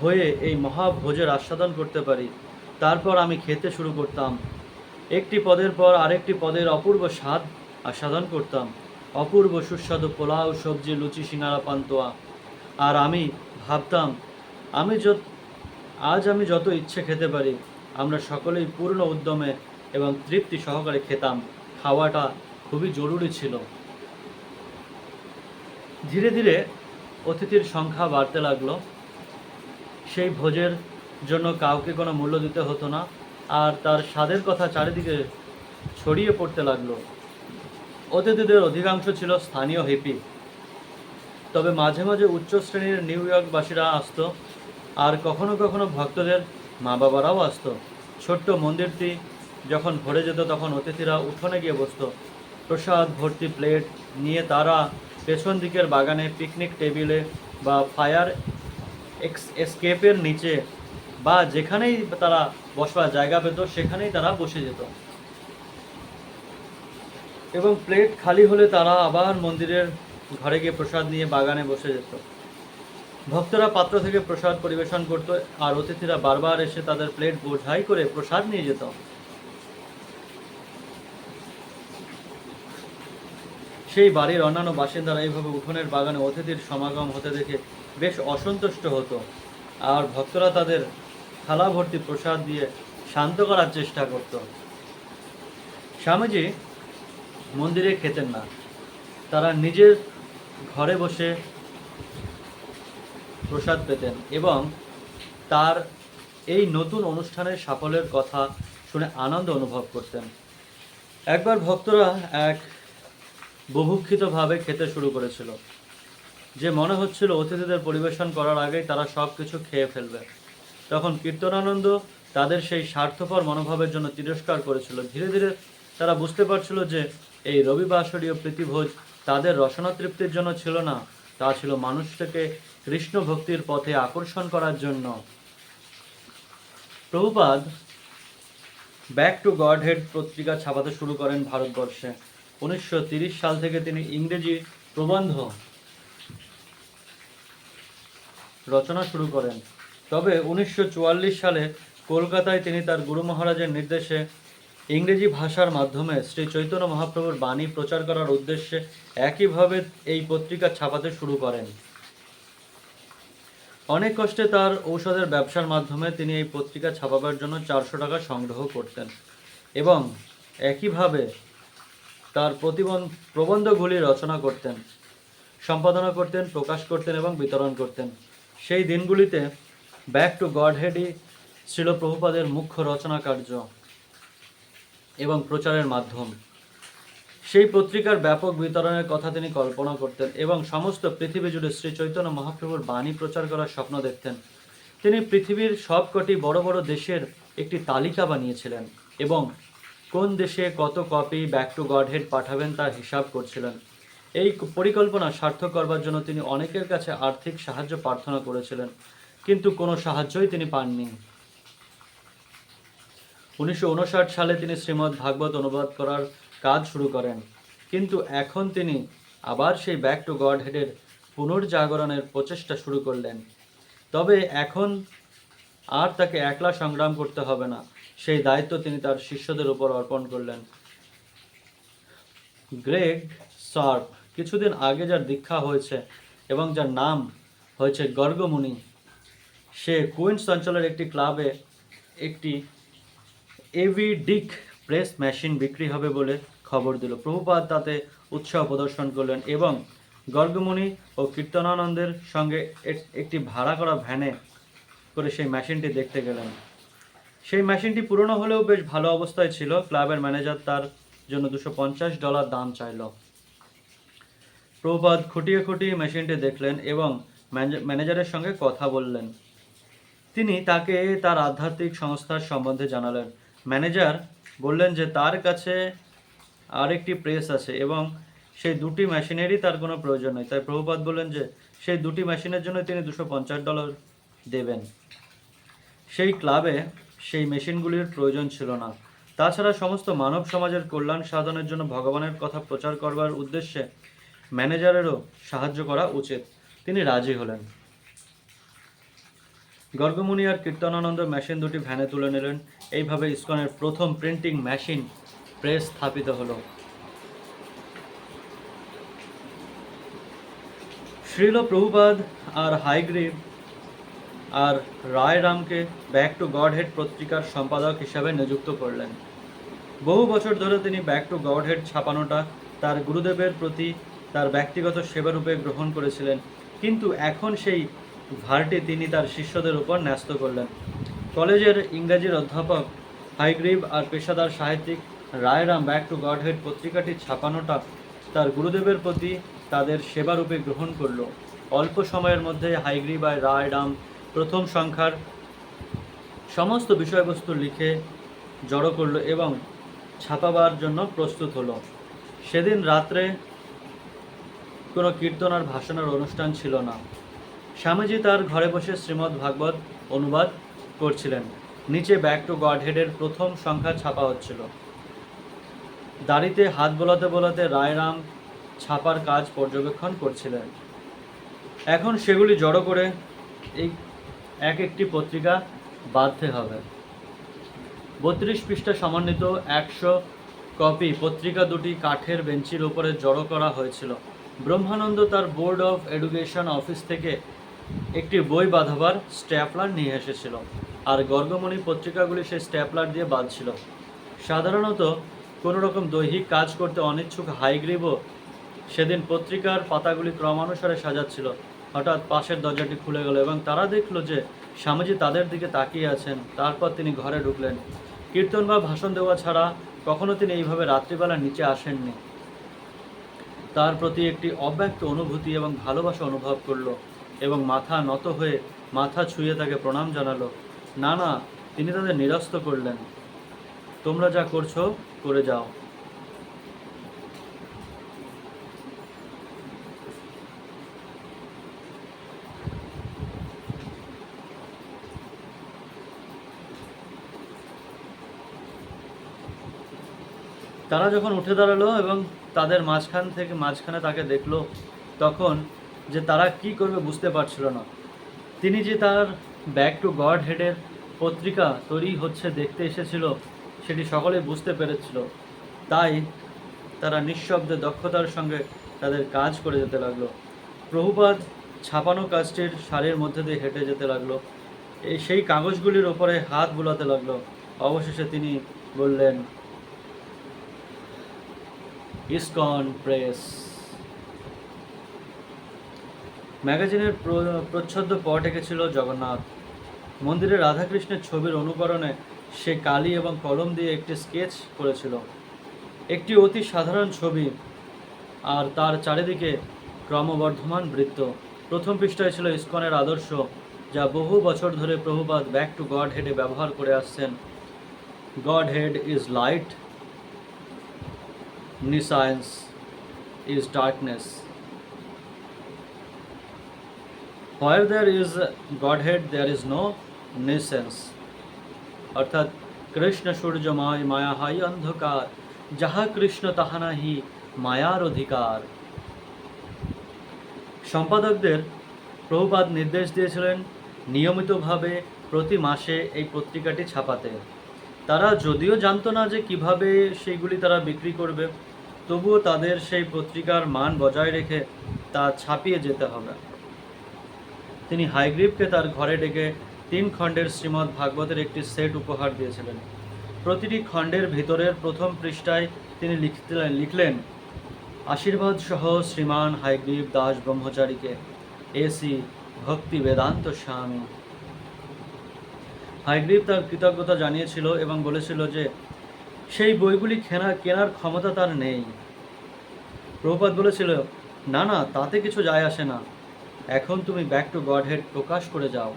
হয়ে এই মহাভোজের আস্বাদন করতে পারি। তারপর আমি খেতে শুরু করতাম। একটি পদের পর আরেকটি পদের অপূর্ব স্বাদ আস্বাদন করতাম। অপূর্ব সুস্বাদু পোলাও, সবজি, লুচি, সিঙ্গারা, পান্তুয়া। আর আমি ভাবতাম, আজ আমি যত ইচ্ছে খেতে পারি। আমরা সকলেই পূর্ণ উদ্যমে এবং তৃপ্তি সহকারে খেতাম। খাওয়াটা খুবই জরুরি ছিল। ধীরে ধীরে অতিথির সংখ্যা বাড়তে লাগলো। সেই ভোজের জন্য কাউকে কোনো মূল্য দিতে হতো না, আর তার স্বাদের কথা চারিদিকে ছড়িয়ে পড়তে লাগলো। অতিথিদের অধিকাংশ ছিল স্থানীয় হিপি, তবে মাঝে মাঝে উচ্চ শ্রেণীর নিউ ইয়র্কবাসীরা আসতো, আর কখনো কখনো ভক্তদের মা বাবারাও আসতো। ছোট্ট মন্দিরটি যখন ভরে যেত তখন অতিথিরা উঠোনে গিয়ে বসতো। প্রসাদ ভর্তি প্লেট নিয়ে তারা পেছন দিকের বাগানে, পিকনিক টেবিলে বা ফায়ার এসকেপের নিচে বা যেখানেই তারা বসবার জায়গা পেত সেখানেই তারা বসে যেত, এবং প্লেট খালি হলে তারা আবার মন্দিরের ঘরে গিয়ে প্রসাদ নিয়ে বাগানে বসে যেত। ভক্তরা পাত্র থেকে প্রসাদ পরিবেশন করত, আর অতিথিরা বারবার এসে তাদের প্লেট বোঝাই করে প্রসাদ নিয়ে যেত। সেই বাড়ির অন্যান্য বাসিন্দারা এইভাবে উঠোনের বাগানে অতিথির সমাগম হতে দেখে বেশ অসন্তুষ্ট হতো, আর ভক্তরা তাদের থালা ভর্তি প্রসাদ দিয়ে শান্ত করার চেষ্টা করত। স্বামীজি মন্দিরে খেতেন না, তারা নিজের ঘরে বসে প্রসাদ পেতেন এবং তার এই নতুন অনুষ্ঠানের সাফল্যের কথা শুনে আনন্দ অনুভব করতেন। একবার ভক্তরা এক বুভুক্ষিতভাবে খেতে শুরু করেছিল, যে মনে হচ্ছিল অতিথিদের পরিবেশন করার আগেই তারা সব কিছু খেয়ে ফেলবে। তখন কীর্তনানন্দ তাদের সেই স্বার্থপর মনোভাবের জন্য তিরস্কার করেছিল। ধীরে ধীরে তারা বুঝতে পারছিল যে এই রবিবাসরীয় প্রীতিভোজ তাদের রসনা তৃপ্তির জন্য ছিল না, তা ছিল মানুষকে কৃষ্ণ ভক্তির পথে আকর্ষণ করার জন্য। প্রভুপাদ ব্যাক টু গডহেড পত্রিকা ছাপাতে শুরু করেন ভারতবর্ষে। 1930 সাল থেকে তিনি ইংরেজি প্রবন্ধ রচনা শুরু করেন। তবে 1944 সালে কলকাতায় তিনি তার গুরু মহারাজের নির্দেশে ইংরেজি ভাষার মাধ্যমে শ্রী চৈতন্য মহাপ্রভুর বাণী প্রচার করার উদ্দেশ্যে একইভাবে এই পত্রিকা ছাপাতে শুরু করেন। অনেক কষ্টে তার ঔষধের ব্যবসার মাধ্যমে তিনি এই পত্রিকা ছাপাবার জন্য 400 টাকা সংগ্রহ করতেন, এবং একইভাবে তার প্রবন্ধগুলি রচনা করতেন, সম্পাদনা করতেন, প্রকাশ করতেন এবং বিতরণ করতেন। সেই দিনগুলিতে ব্যাক টু গডহেডই ছিল প্রভুপাদের মুখ্য রচনা কার্য এবং প্রচারের মাধ্যম। সেই পত্রিকার ব্যাপক বিতরণের কথা তিনি কল্পনা করতেন এবং সমস্ত পৃথিবী জুড়ে শ্রী চৈতন্য মহাপ্রভুর বাণী প্রচার করার স্বপ্ন দেখতেন। তিনি পৃথিবীর সবকটি বড় বড় দেশের একটি তালিকা বানিয়েছিলেন এবং কোন দেশে কত কপি ব্যাক টু গডহেড পাঠাবেন তার হিসাব করছিলেন। এই পরিকল্পনা সার্থক করবার জন্য তিনি অনেকের কাছে আর্থিক সাহায্য প্রার্থনা করেছিলেন, কিন্তু কোনো সাহায্যই তিনি পাননি। 1959 সালে তিনি শ্রীমদ্ ভাগবত অনুবাদ করার কাজ শুরু করেন, কিন্তু এখন তিনি আবার সেই ব্যাক টু গডহেডের পুনর্জাগরণের প্রচেষ্টা শুরু করলেন। তবে এখন আর তাকে একলা সংগ্রাম করতে হবে না, সেই দায়িত্ব তিনি তার শিষ্যদের উপর অর্পণ করলেন। গ্রেগ শার্প কিছুদিন আগে যার দীক্ষা হয়েছে এবং যার নাম হয়েছে গর্গমুনি, সে কুইন্স অঞ্চলের একটি ক্লাবে একটি এভিডিক প্রেস মেশিন বিক্রি হবে বলে খবর দিল। প্রভুপাদ তাতে উৎসাহ প্রদর্শন করলেন এবং গর্গমুনি ও কীর্তনানন্দের সঙ্গে একটি ভাড়া করা ভ্যানে করে সেই মেশিনটি দেখতে গেলেন। সেই মেশিনটি পুরনো হলেও বেশ ভালো অবস্থায় ছিল। ক্লাবের ম্যানেজার তার জন্য $250 দাম চাইল। প্রভুপাদ খুঁটিয়ে খুঁটিয়ে মেশিনটি দেখলেন এবং ম্যানেজারের সঙ্গে কথা বললেন। তিনি তাকে তার আধ্যাত্মিক সংস্থার সম্বন্ধে জানালেন। ম্যানেজার বললেন যে তার কাছে আরেকটি প্রেস আছে এবং সেই দুটি মেশিনেরই তার কোনো প্রয়োজন নেই। তাই প্রভুপাদ বললেন যে সেই দুটি মেশিনের জন্য তিনি $250 দেবেন। সেই ক্লাবে সেই মেশিনগুলির প্রয়োজন ছিল না। তাছাড়া সমস্ত মানব সমাজের কল্যাণ সাধনের জন্য ভগবানের কথা প্রচার করবার উদ্দেশ্যে ম্যানেজারেরও সাহায্য করা উচিত। তিনি রাজি হলেন। গর্গমুনি আর কীর্তনানন্দ মেশিন দুটি ভ্যানে তুলে নিলেন। এইভাবে ইসকনের প্রথম প্রিন্টিং মেশিন প্রেস স্থাপিত হলো। শ্রীল প্রভুপাদ আর হাইগ্রিভ আর রায়রামকে ব্যাক টু গডহেড পত্রিকার সম্পাদক হিসাবে নিযুক্ত করলেন। বহু বছর ধরে তিনি ব্যাক টু গডহেড ছাপানোটা তার গুরুদেবের প্রতি তার ব্যক্তিগত সেবারূপে গ্রহণ করেছিলেন, কিন্তু এখন সেই ভারটি তিনি তার শিষ্যদের উপর ন্যস্ত করলেন। কলেজের ইংরেজির অধ্যাপক হাইগ্রিভ আর পেশাদার সাহিত্যিক রায়রাম ব্যাক টু গডহেড পত্রিকাটি ছাপানোটা তার গুরুদেবের প্রতি তাদের সেবারূপে গ্রহণ করল। অল্প সময়ের মধ্যে হায়গ্রীব আর রায়রাম প্রথম সংখ্যার সমস্ত বিষয়বস্তু লিখে জড়ো করলো এবং ছাপাবার জন্য প্রস্তুত হলো। সেদিন রাত্রে কোনো কীর্তন আর ভাষণের অনুষ্ঠান ছিল না। স্বামীজি তার ঘরে বসে শ্রীমদ্ ভাগবত অনুবাদ করছিলেন। নিচে ব্যাক টু গডহেডের প্রথম সংখ্যা ছাপা হচ্ছিল। দাড়িতে হাত বোলাতে বোলাতে রায়রাম ছাপার কাজ পর্যবেক্ষণ করছিলেন। এখন সেগুলি জড়ো করে এই একটি পত্রিকা বাঁধতে হবে। 32 পৃষ্ঠা সমন্বিত 100 কপি পত্রিকা দুটি কাঠের বেঞ্চির উপরে জড়ো করা হয়েছিল। ব্রহ্মানন্দ তার বোর্ড অফ এডুকেশন অফিস থেকে একটি বই বাঁধাবার স্ট্যাপলার নিয়ে এসেছিল, আর গর্গমণি পত্রিকাগুলি সেই স্ট্যাপলার দিয়ে বাঁধছিল। সাধারণত কোনো রকম দৈহিক কাজ করতে অনিচ্ছুক হায়গ্রীবও সেদিন পত্রিকার পাতাগুলি ক্রমানুসারে সাজাচ্ছিল। হঠাৎ পাশের দরজাটি খুলে গেল এবং তারা দেখল যে স্বামীজি তাদের দিকে তাকিয়ে আছেন। তারপর তিনি ঘরে ঢুকলেন। কীর্তন বা ভাষণ দেওয়া ছাড়া কখনো তিনি এইভাবে রাত্রিবেলা নিচে আসেননি। তার প্রতি একটি অব্যক্ত অনুভূতি এবং ভালোবাসা অনুভব করলো এবং মাথা নত হয়ে মাথা ছুঁয়ে তাকে প্রণাম জানালো। না, তিনি তাদের নিরস্ত করলেন। তোমরা যা করছো করে যাও। তারা যখন উঠে দাঁড়ালো এবং তাদের মাঝখানে তাকে দেখলো, তখন যে তারা কি করবে বুঝতে পারছিল না। তিনি যে তার ব্যাক টু গড হেডের পত্রিকা তৈরি হচ্ছে দেখতে এসেছিল সেটি সকলেই বুঝতে পেরেছিল। তাই তারা নিঃশব্দে দক্ষতার সঙ্গে তাদের কাজ করে যেতে লাগলো। প্রভুপাদ ছাপানো কাজটির সারির মধ্যে দিয়ে হেঁটে যেতে লাগলো। সেই কাগজগুলির ওপরে হাত বুলাতে লাগলো। অবশেষে তিনি বললেন, ইসকন প্রেস। ম্যাগাজিনের প্রচ্ছদ পট এঁকেছিল জগন্নাথ। মন্দিরে রাধাকৃষ্ণের ছবির অনুকরণে সে কালি এবং কলম দিয়ে একটি স্কেচ করেছিল। একটি অতি সাধারণ ছবি, আর তার চারিদিকে ক্রমবর্ধমান বৃত্ত। প্রথম পৃষ্ঠায় ছিল ইসকনের আদর্শ, যা বহু বছর ধরে প্রভুপাদ ব্যাক টু গড হেডে ব্যবহার করে আসছেন। God head is light, nescience is darkness. Where there is Godhead, there is no nescience. অর্থাৎ কৃষ্ণ সূর্যময় মায়া হাই অন্ধকার, যাহা কৃষ্ণ তাহা নাহি মায়ার অধিকার। সম্পাদকদের প্রভুপাদ নির্দেশ দিয়েছিলেন নিয়মিতভাবে প্রতি মাসে এই পত্রিকাটি ছাপাতে। তারা যদিও জানতো না যে কিভাবে সেইগুলি তারা বিক্রি করবে, তবুও তাদের সেই পত্রিকার মান বজায় রেখে তা ছাপিয়ে যেতে হবে। তিনি হায়গ্রীবকে তার ঘরে ডেকে 3 খণ্ডের শ্রীমদ্ ভাগবতের একটি সেট উপহার দিয়েছিলেন। প্রতিটি খণ্ডের ভিতরের প্রথম পৃষ্ঠায় তিনি লিখলেন, আশীর্বাদ সহ শ্রীমান হায়গ্রীব দাস ব্রহ্মচারীকে, এসি ভক্তি বেদান্ত স্বামী। হায়গ্রীব তার কৃতজ্ঞতা জানিয়েছিল এবং বলেছিল যে সেই বইগুলি কেনার ক্ষমতা তার নেই। প্রভুপাদ বলেছিল, না, তাতে কিছু যায় আসে না। এখন তুমি ব্যাক টু গড হেড প্রকাশ করে যাও,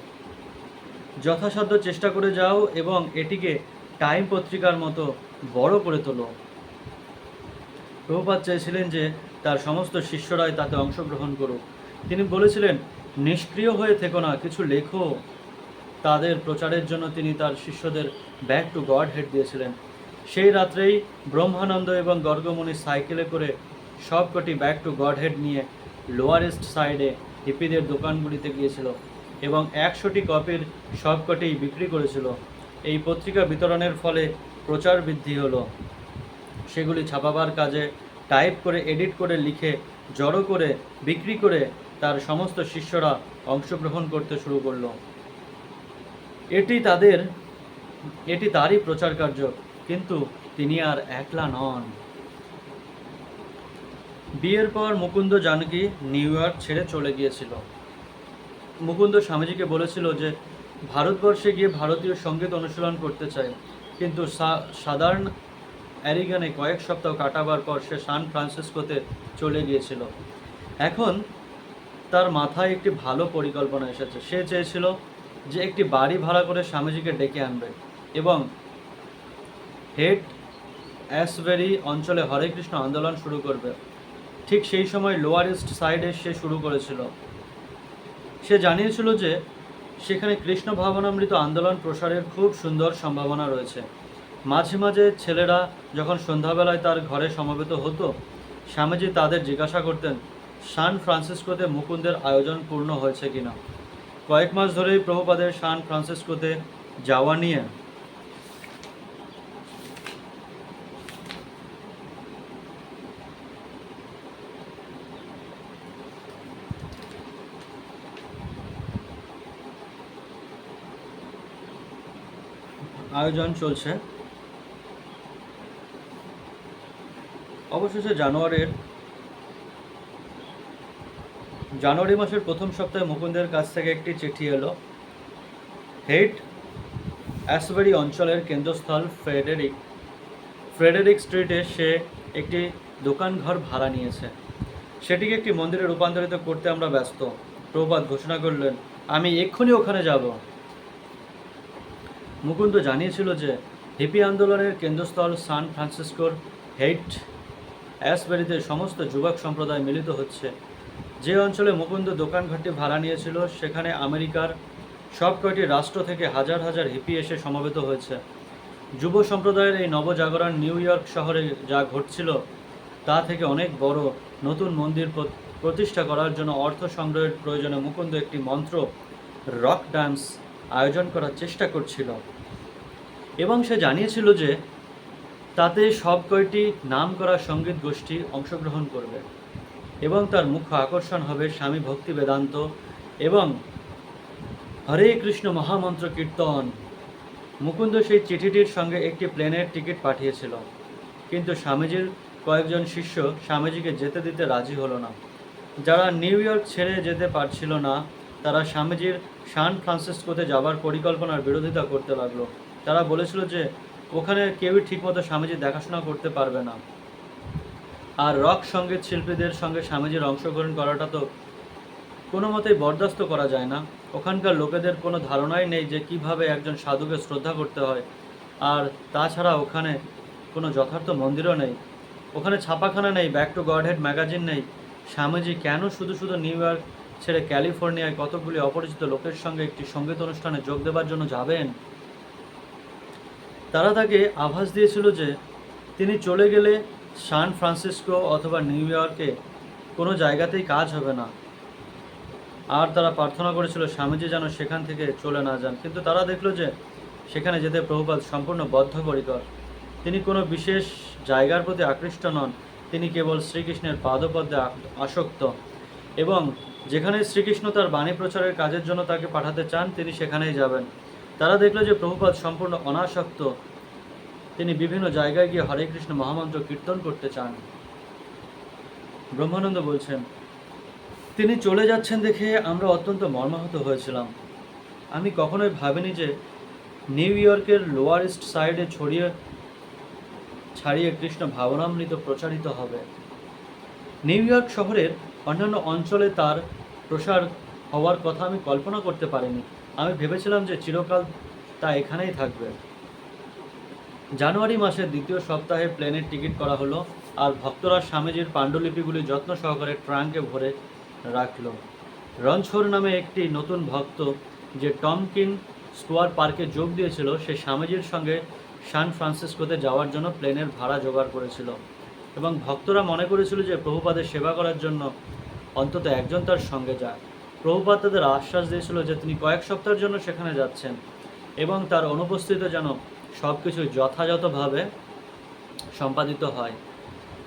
যথাসাধ্য চেষ্টা করে যাও এবং এটিকে টাইম পত্রিকার মতো বড় করে তোলো। প্রভুপাদ চেয়েছিলেন যে তার সমস্ত শিষ্যরাই তাতে অংশগ্রহণ করুক। তিনি বলেছিলেন, নিষ্ক্রিয় হয়ে থেকো না, কিছু লেখো। তাদের প্রচারের জন্য তিনি তার শিষ্যদের ব্যাক টু গড হেড দিয়েছিলেন। সেই রাত্রেই ব্রহ্মানন্দ এবং গর্গমণি সাইকেলে করে সবকটি ব্যাক টু গড হেড নিয়ে লোয়ার ইস্ট সাইডে হিপিদের দোকানগুলিতে গিয়েছিল এবং 100টি কপির সবকটিই বিক্রি করেছিল। এই পত্রিকা বিতরণের ফলে প্রচার বৃদ্ধি হলো। সেগুলি ছাপাবার কাজে টাইপ করে, এডিট করে, লিখে জড়ো করে বিক্রি করে তার সমস্ত শিষ্যরা অংশগ্রহণ করতে শুরু করলো। এটি তারই প্রচার কার্য, কিন্তু তিনি আর একলা নন। বিয়ের পর মুকুন্দ জানকী নিউ ইয়র্ক ছেড়ে চলে গিয়েছিল। মুকুন্দ স্বামীজিকে বলেছিল যে ভারতবর্ষে গিয়ে ভারতীয় সঙ্গীত অনুশীলন করতে চায়, কিন্তু সাদার্ন অ্যারিগানে কয়েক সপ্তাহ কাটাবার পর সে সান ফ্রান্সিসকোতে চলে গিয়েছিল। এখন তার মাথায় একটি ভালো পরিকল্পনা এসেছে। সে চেয়েছিল যে একটি বাড়ি ভাড়া করে স্বামীজিকে ডেকে আনবে এবং হেড অ্যাসবেরি অঞ্চলে হরে কৃষ্ণ আন্দোলন শুরু করবে। ঠিক সেই সময় লোয়ার ইস্ট সাইডে সে শুরু করেছিল। সে জানিয়েছিল যে সেখানে কৃষ্ণ ভাবনামৃত আন্দোলন প্রসারের খুব সুন্দর সম্ভাবনা রয়েছে। মাঝে মাঝে ছেলেরা যখন সন্ধ্যাবেলায় তার ঘরে সমবেত হতো, স্বামীজি তাদের জিজ্ঞাসা করতেন সান ফ্রান্সিসকোতে মুকুন্দের আয়োজন পূর্ণ হয়েছে কিনা। কয়েক মাস ধরেই প্রভুপাদের সান ফ্রান্সিসকোতে যাওয়া নিয়ে আয়োজন চলছে। অবশেষে জানুয়ারি মাসের প্রথম সপ্তাহে মুকুন্দের কাছ থেকে একটি চিঠি এলো। হেড অ্যাসবেরি অঞ্চলের কেন্দ্রস্থল ফ্রেডেরিক স্ট্রিটে সে একটি দোকানঘর ভাড়া নিয়েছে। সেটিকে একটি মন্দিরে রূপান্তরিত করতে আমরা ব্যস্ত। প্রভুপাদ ঘোষণা করলেন, আমি এক্ষুনি ওখানে যাব। মুকুন্দ জানিয়েছিল যে হিপি আন্দোলনের কেন্দ্রস্থল সান ফ্রান্সিসকোর হেড অ্যাসবেরিতে সমস্ত যুবক সম্প্রদায় মিলিত হচ্ছে। যে অঞ্চলে মুকুন্দ দোকানঘরটি ভাড়া নিয়েছিল সেখানে আমেরিকার সব কয়টি রাষ্ট্র থেকে হাজার হাজার হিপি এসে সমবেত হয়েছে। যুব সম্প্রদায়ের এই নবজাগরণ নিউ ইয়র্ক শহরে যা ঘটছিল তা থেকে অনেক বড় নতুন মন্দির প্রতিষ্ঠা করার জন্য অর্থ সংগ্রহের প্রয়োজনে মুকুন্দ একটি মন্ত্র রক ডান্স আয়োজন করার চেষ্টা করছিল এবং সে জানিয়েছিল যে তাতে সব কয়টি নামকরা সঙ্গীত গোষ্ঠী অংশগ্রহণ করবে এবং তার মুখ্য আকর্ষণ হবে স্বামী ভক্তি বেদান্ত এবং হরে কৃষ্ণ মহামন্ত্র কীর্তন। মুকুন্দ সেই চিঠিটির সঙ্গে একটি প্লেনের টিকিট পাঠিয়েছিল, কিন্তু স্বামীজির কয়েকজন শিষ্য স্বামীজিকে যেতে দিতে রাজি হলো না। যারা নিউ ইয়র্ক ছেড়ে যেতে পারছিল না তারা স্বামীজির সান ফ্রান্সিসকোতে যাবার পরিকল্পনার বিরোধিতা করতে লাগলো। তারা বলেছিল যে ওখানে কেউই ঠিকমতো স্বামীজির দেখাশোনা করতে পারবে না, আর রক সঙ্গীত শিল্পীদের সঙ্গে স্বামীজির অংশগ্রহণ করাটা তো কোনো মতেই বরদাস্ত করা যায় না। ওখানকার লোকেদের কোনো ধারণাই নেই যে কিভাবে একজন সাধুকে শ্রদ্ধা করতে হয়, আর তাছাড়া ওখানে কোনো যথার্থ মন্দিরও নেই, ওখানে ছাপাখানা নেই, ব্যাক টু গডহেড ম্যাগাজিন নেই। স্বামীজি কেন শুধু শুধু নিউ ইয়র্ক ছেড়ে ক্যালিফোর্নিয়ায় কতগুলি অপরিচিত লোকের সঙ্গে একটি সঙ্গীত অনুষ্ঠানে যোগ দেবার জন্য যাবেন? তারা তাকে আভাস দিয়েছিল যে তিনি চলে গেলে সান ফ্রান্সিসকো অথবা নিউ ইয়র্কে কোনো জায়গাতেই কাজ হবে না, আর তারা প্রার্থনা করেছিল স্বামীজি যেন সেখান থেকে চলে না যান। কিন্তু তারা দেখল যে সেখানে যেতে প্রভুপাদ সম্পূর্ণ বদ্ধপরিকর। তিনি কোনো বিশেষ জায়গার প্রতি আকৃষ্ট নন, তিনি কেবল শ্রীকৃষ্ণের পাদপদ্মে আসক্ত এবং যেখানে শ্রীকৃষ্ণ তার বাণী প্রচারের কাজের জন্য তাকে পাঠাতে চান তিনি সেখানেই যাবেন। তারা দেখল যে প্রভুপাদ সম্পূর্ণ অনাসক্ত, তিনি বিভিন্ন জায়গায় গিয়ে হরে কৃষ্ণ মহামন্ত্র কীর্তন করতে চান। ব্রহ্মানন্দ বলছেন, তিনি চলে যাচ্ছেন দেখে আমরা অত্যন্ত মর্মাহত হয়েছিলাম। আমি কখনোই ভাবিনি যে নিউ ইয়র্কের লোয়ার ইস্ট সাইডে ছাড়িয়ে কৃষ্ণ ভাবনামৃত প্রচারিত হবে। নিউ ইয়র্ক শহরের অন্যান্য অঞ্চলে তার প্রসার হওয়ার কথা আমি কল্পনা করতে পারিনি। আমি ভেবেছিলাম যে চিরকাল তা এখানেই থাকবে। জানুয়ারি মাসের দ্বিতীয় সপ্তাহে প্লেনের টিকিট করা হলো, আর ভক্তরা স্বামীজির পাণ্ডুলিপিগুলি যত্ন সহকারে ট্রাঙ্কে ভরে রাখল। রনছোড় নামে একটি নতুন ভক্ত যে টমকিন স্কোয়ার পার্কে যোগ দিয়েছিল, সে স্বামীজির সঙ্গে সান ফ্রান্সিসকোতে যাওয়ার জন্য প্লেনের ভাড়া জোগাড় করেছিল এবং ভক্তরা মনে করেছিল যে প্রভুপাদের সেবা করার জন্য অন্তত একজন তার সঙ্গে যায়। প্রভুপাদ তাদের আশ্বাস দিয়েছিল যে তিনি কয়েক সপ্তাহের জন্য সেখানে যাচ্ছেন এবং তার অনুপস্থিতিতে যেন সব কিছু যথাযথভাবে সম্পাদিত হয়।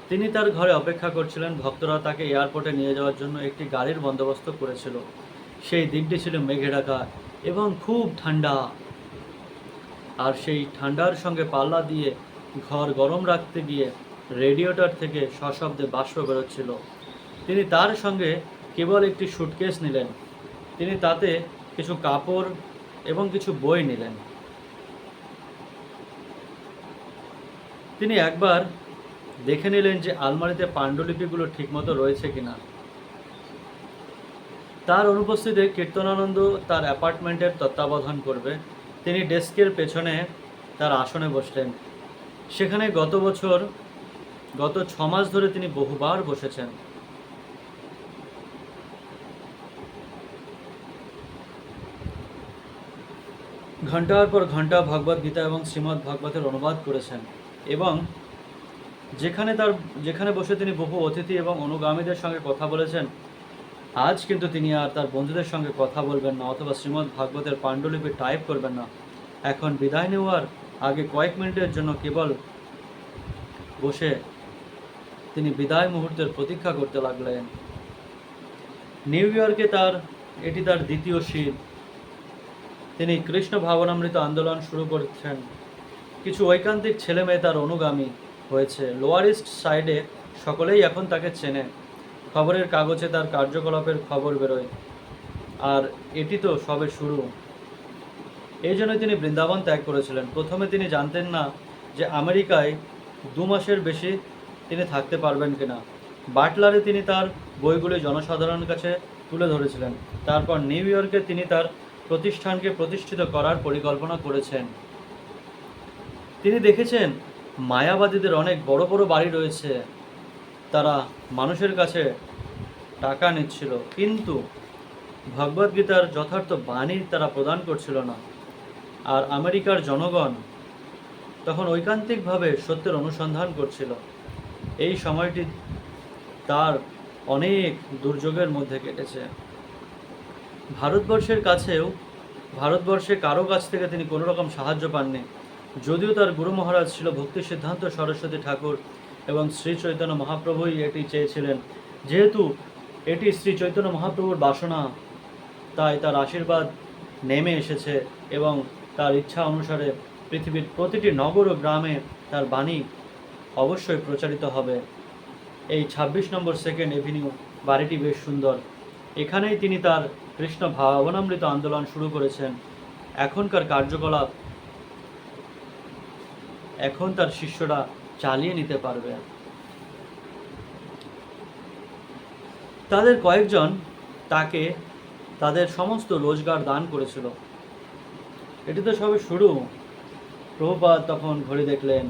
তিনি তার ঘরে অপেক্ষা করছিলেন। ভক্তরা তাকে এয়ারপোর্টে নিয়ে যাওয়ার জন্য একটি গাড়ির বন্দোবস্ত করেছিল। সেই দিনটি ছিল মেঘে ঢাকা এবং খুব ঠান্ডা, আর সেই ঠান্ডার সঙ্গে পাল্লা দিয়ে ঘর গরম রাখতে গিয়ে রেডিয়েটর থেকে সশব্দে বাষ্প বেরোচ্ছিল। তিনি তার সঙ্গে কেবল একটি সুটকেস নিলেন। তিনি তাতে কিছু কাপড় এবং কিছু বই নিলেন। তিনি একবার দেখে নিলেন যে আলমারিতে পাণ্ডুলিপিগুলো ঠিকমতো রয়েছে কিনা। তার অনুপস্থিতিতে কীর্তনানন্দ তার অ্যাপার্টমেন্টের তত্ত্বাবধান করবে। তিনি ডেস্কের পেছনে তার আসনে বসলেন। সেখানে গত 6 মাস ধরে তিনি বহুবার বসেছেন। ঘন্টার পর ঘন্টা ভগবদ গীতা এবং শ্রীমদ্ ভাগবতের অনুবাদ করেছেন এবং যেখানে বসে তিনি বহু অতিথি এবং অনুগামীদের সঙ্গে কথা বলেছেন, আজ কিন্তু তিনি আর তার বন্ধুদের সঙ্গে কথা বলবেন না অথবা শ্রীমদ্ ভাগবতের পাণ্ডুলিপি টাইপ করবেন না। এখন বিদায় নেওয়ার আগে কয়েক মিনিটের জন্য কেবল বসে তিনি বিদায় মুহূর্তের প্রতীক্ষা করতে লাগলেন। নিউ ইয়র্কে এটি তার দ্বিতীয় শীত। তিনি কৃষ্ণ ভাবনামৃত আন্দোলন শুরু করেছেন। কিছু ঐকান্তিক ছেলে মেয়ে তার অনুগামী হয়েছে। লোয়ার ইস্ট সাইডে সকলেই এখন তাকে চেনে। খবরের কাগজে তার কার্যকলাপের খবর বেরোয়। আর এটি তো সবে শুরু। এই জন্যই তিনি বৃন্দাবন ত্যাগ করেছিলেন। প্রথমে তিনি জানতেন না যে আমেরিকায় 2 মাসের বেশি তিনি থাকতে পারবেন কিনা। বাটলারে তিনি তার বইগুলি জনসাধারণের কাছে তুলে ধরেছিলেন। তারপর নিউ ইয়র্কে তিনি তার প্রতিষ্ঠানকে প্রতিষ্ঠিত করার পরিকল্পনা করেছেন। তিনি দেখেছেন মায়াবাদীদের অনেক বড় বড় বাড়ি রয়েছে, তারা মানুষের কাছে টাকা নিচ্ছিল, কিন্তু ভগবদ্গীতার যথার্থ বাণী তারা প্রদান করছিল না। আর আমেরিকার জনগণ তখন ঐকান্তিকভাবে সত্যের অনুসন্ধান করছিল। এই সময়টি তার অনেক দুর্যোগের মধ্যে কেটেছে। ভারতবর্ষে কারো কাছ থেকে তিনি কোনো রকম সাহায্য পাননি। যদিও তার গুরু মহারাজ ছিল ভক্তি সিদ্ধান্ত সরস্বতী ঠাকুর এবং শ্রী চৈতন্য মহাপ্রভুই এটি চেয়েছিলেন। যেহেতু এটি শ্রী চৈতন্য মহাপ্রভুর বাসনা, তাই তার আশীর্বাদ নেমে এসেছে এবং তার ইচ্ছা অনুসারে পৃথিবীর প্রতিটি নগর ও গ্রামে তার বাণী অবশ্যই প্রচারিত হবে। এই 26 নম্বর সেকেন্ড এভিনিউ বাড়িটি বেশ সুন্দর। এখানেই তিনি তার কৃষ্ণ ভাবনামৃত আন্দোলন শুরু করেছেন। এখনকার কার্যকলাপ এখন তার শিষ্যরা চালিয়ে নিতে পারবে। তাদের কয়েকজন তাকে তাদের সমস্ত রোজগার দান করেছিল। এটি তো সবে শুরু। প্রভুপাদ তখন ঘড়ি দেখলেন,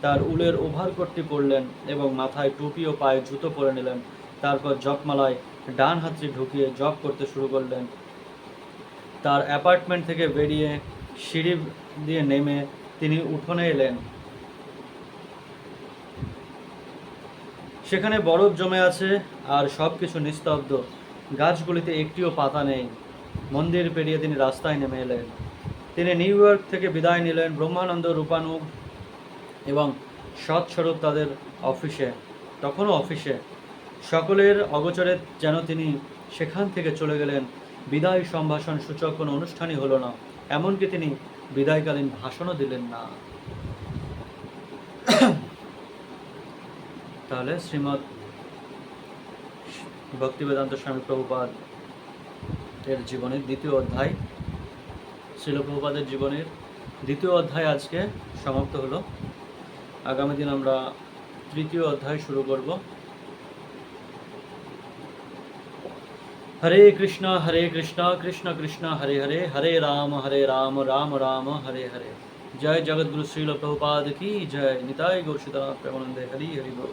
তার উলের ওভারকোটটি পরলেন এবং মাথায় টুপি ও পায়ে জুতো পরে নিলেন। তারপর জপমালায় ডান হাতটি ঢুকিয়ে জপ করতে শুরু করলেন। তার অ্যাপার্টমেন্ট থেকে বেরিয়ে সিঁড়ি দিয়ে নেমে তিনি উঠোনে এলেন। সেখানে বরফ জমে আছে আর সব কিছু নিস্তব্ধ। গাছগুলিতে একটিও পাতা নেই। মন্দির পেরিয়ে তিনি রাস্তায় নেমে এলেন। তিনি নিউ ইয়র্ক থেকে বিদায় নিলেন। ব্রহ্মানন্দ, রূপানুগ এবং সৎস্বরূপ তাদের তখনও অফিসে। সকলের অগোচরে যেন তিনি সেখান থেকে চলে গেলেন। বিদায় সম্ভাষণ সূচক কোনো অনুষ্ঠানই হলো না। এমনকি তিনি বিদায়কালীন ভাষণও দিলেন না। তাহলে শ্রীমদ্ ভক্তিবেদান্ত স্বামী প্রভুপাদ এর জীবনের দ্বিতীয় অধ্যায়, শ্রীল প্রভুপাদের জীবনের দ্বিতীয় অধ্যায় আজকে সমাপ্ত হলো। আগামী দিন আমরা তৃতীয় অধ্যায় শুরু করব। হরে কৃষ্ণ কৃষ্ণ কৃষ্ণ হরে হরে, হরে রাম রাম রাম হরে হরে। জয় জগৎগুরু শ্রীল প্রভুপাদ কি জয়। নিতাই গৌর সীতানাথ প্রেমানন্দে। হরি হরি বল।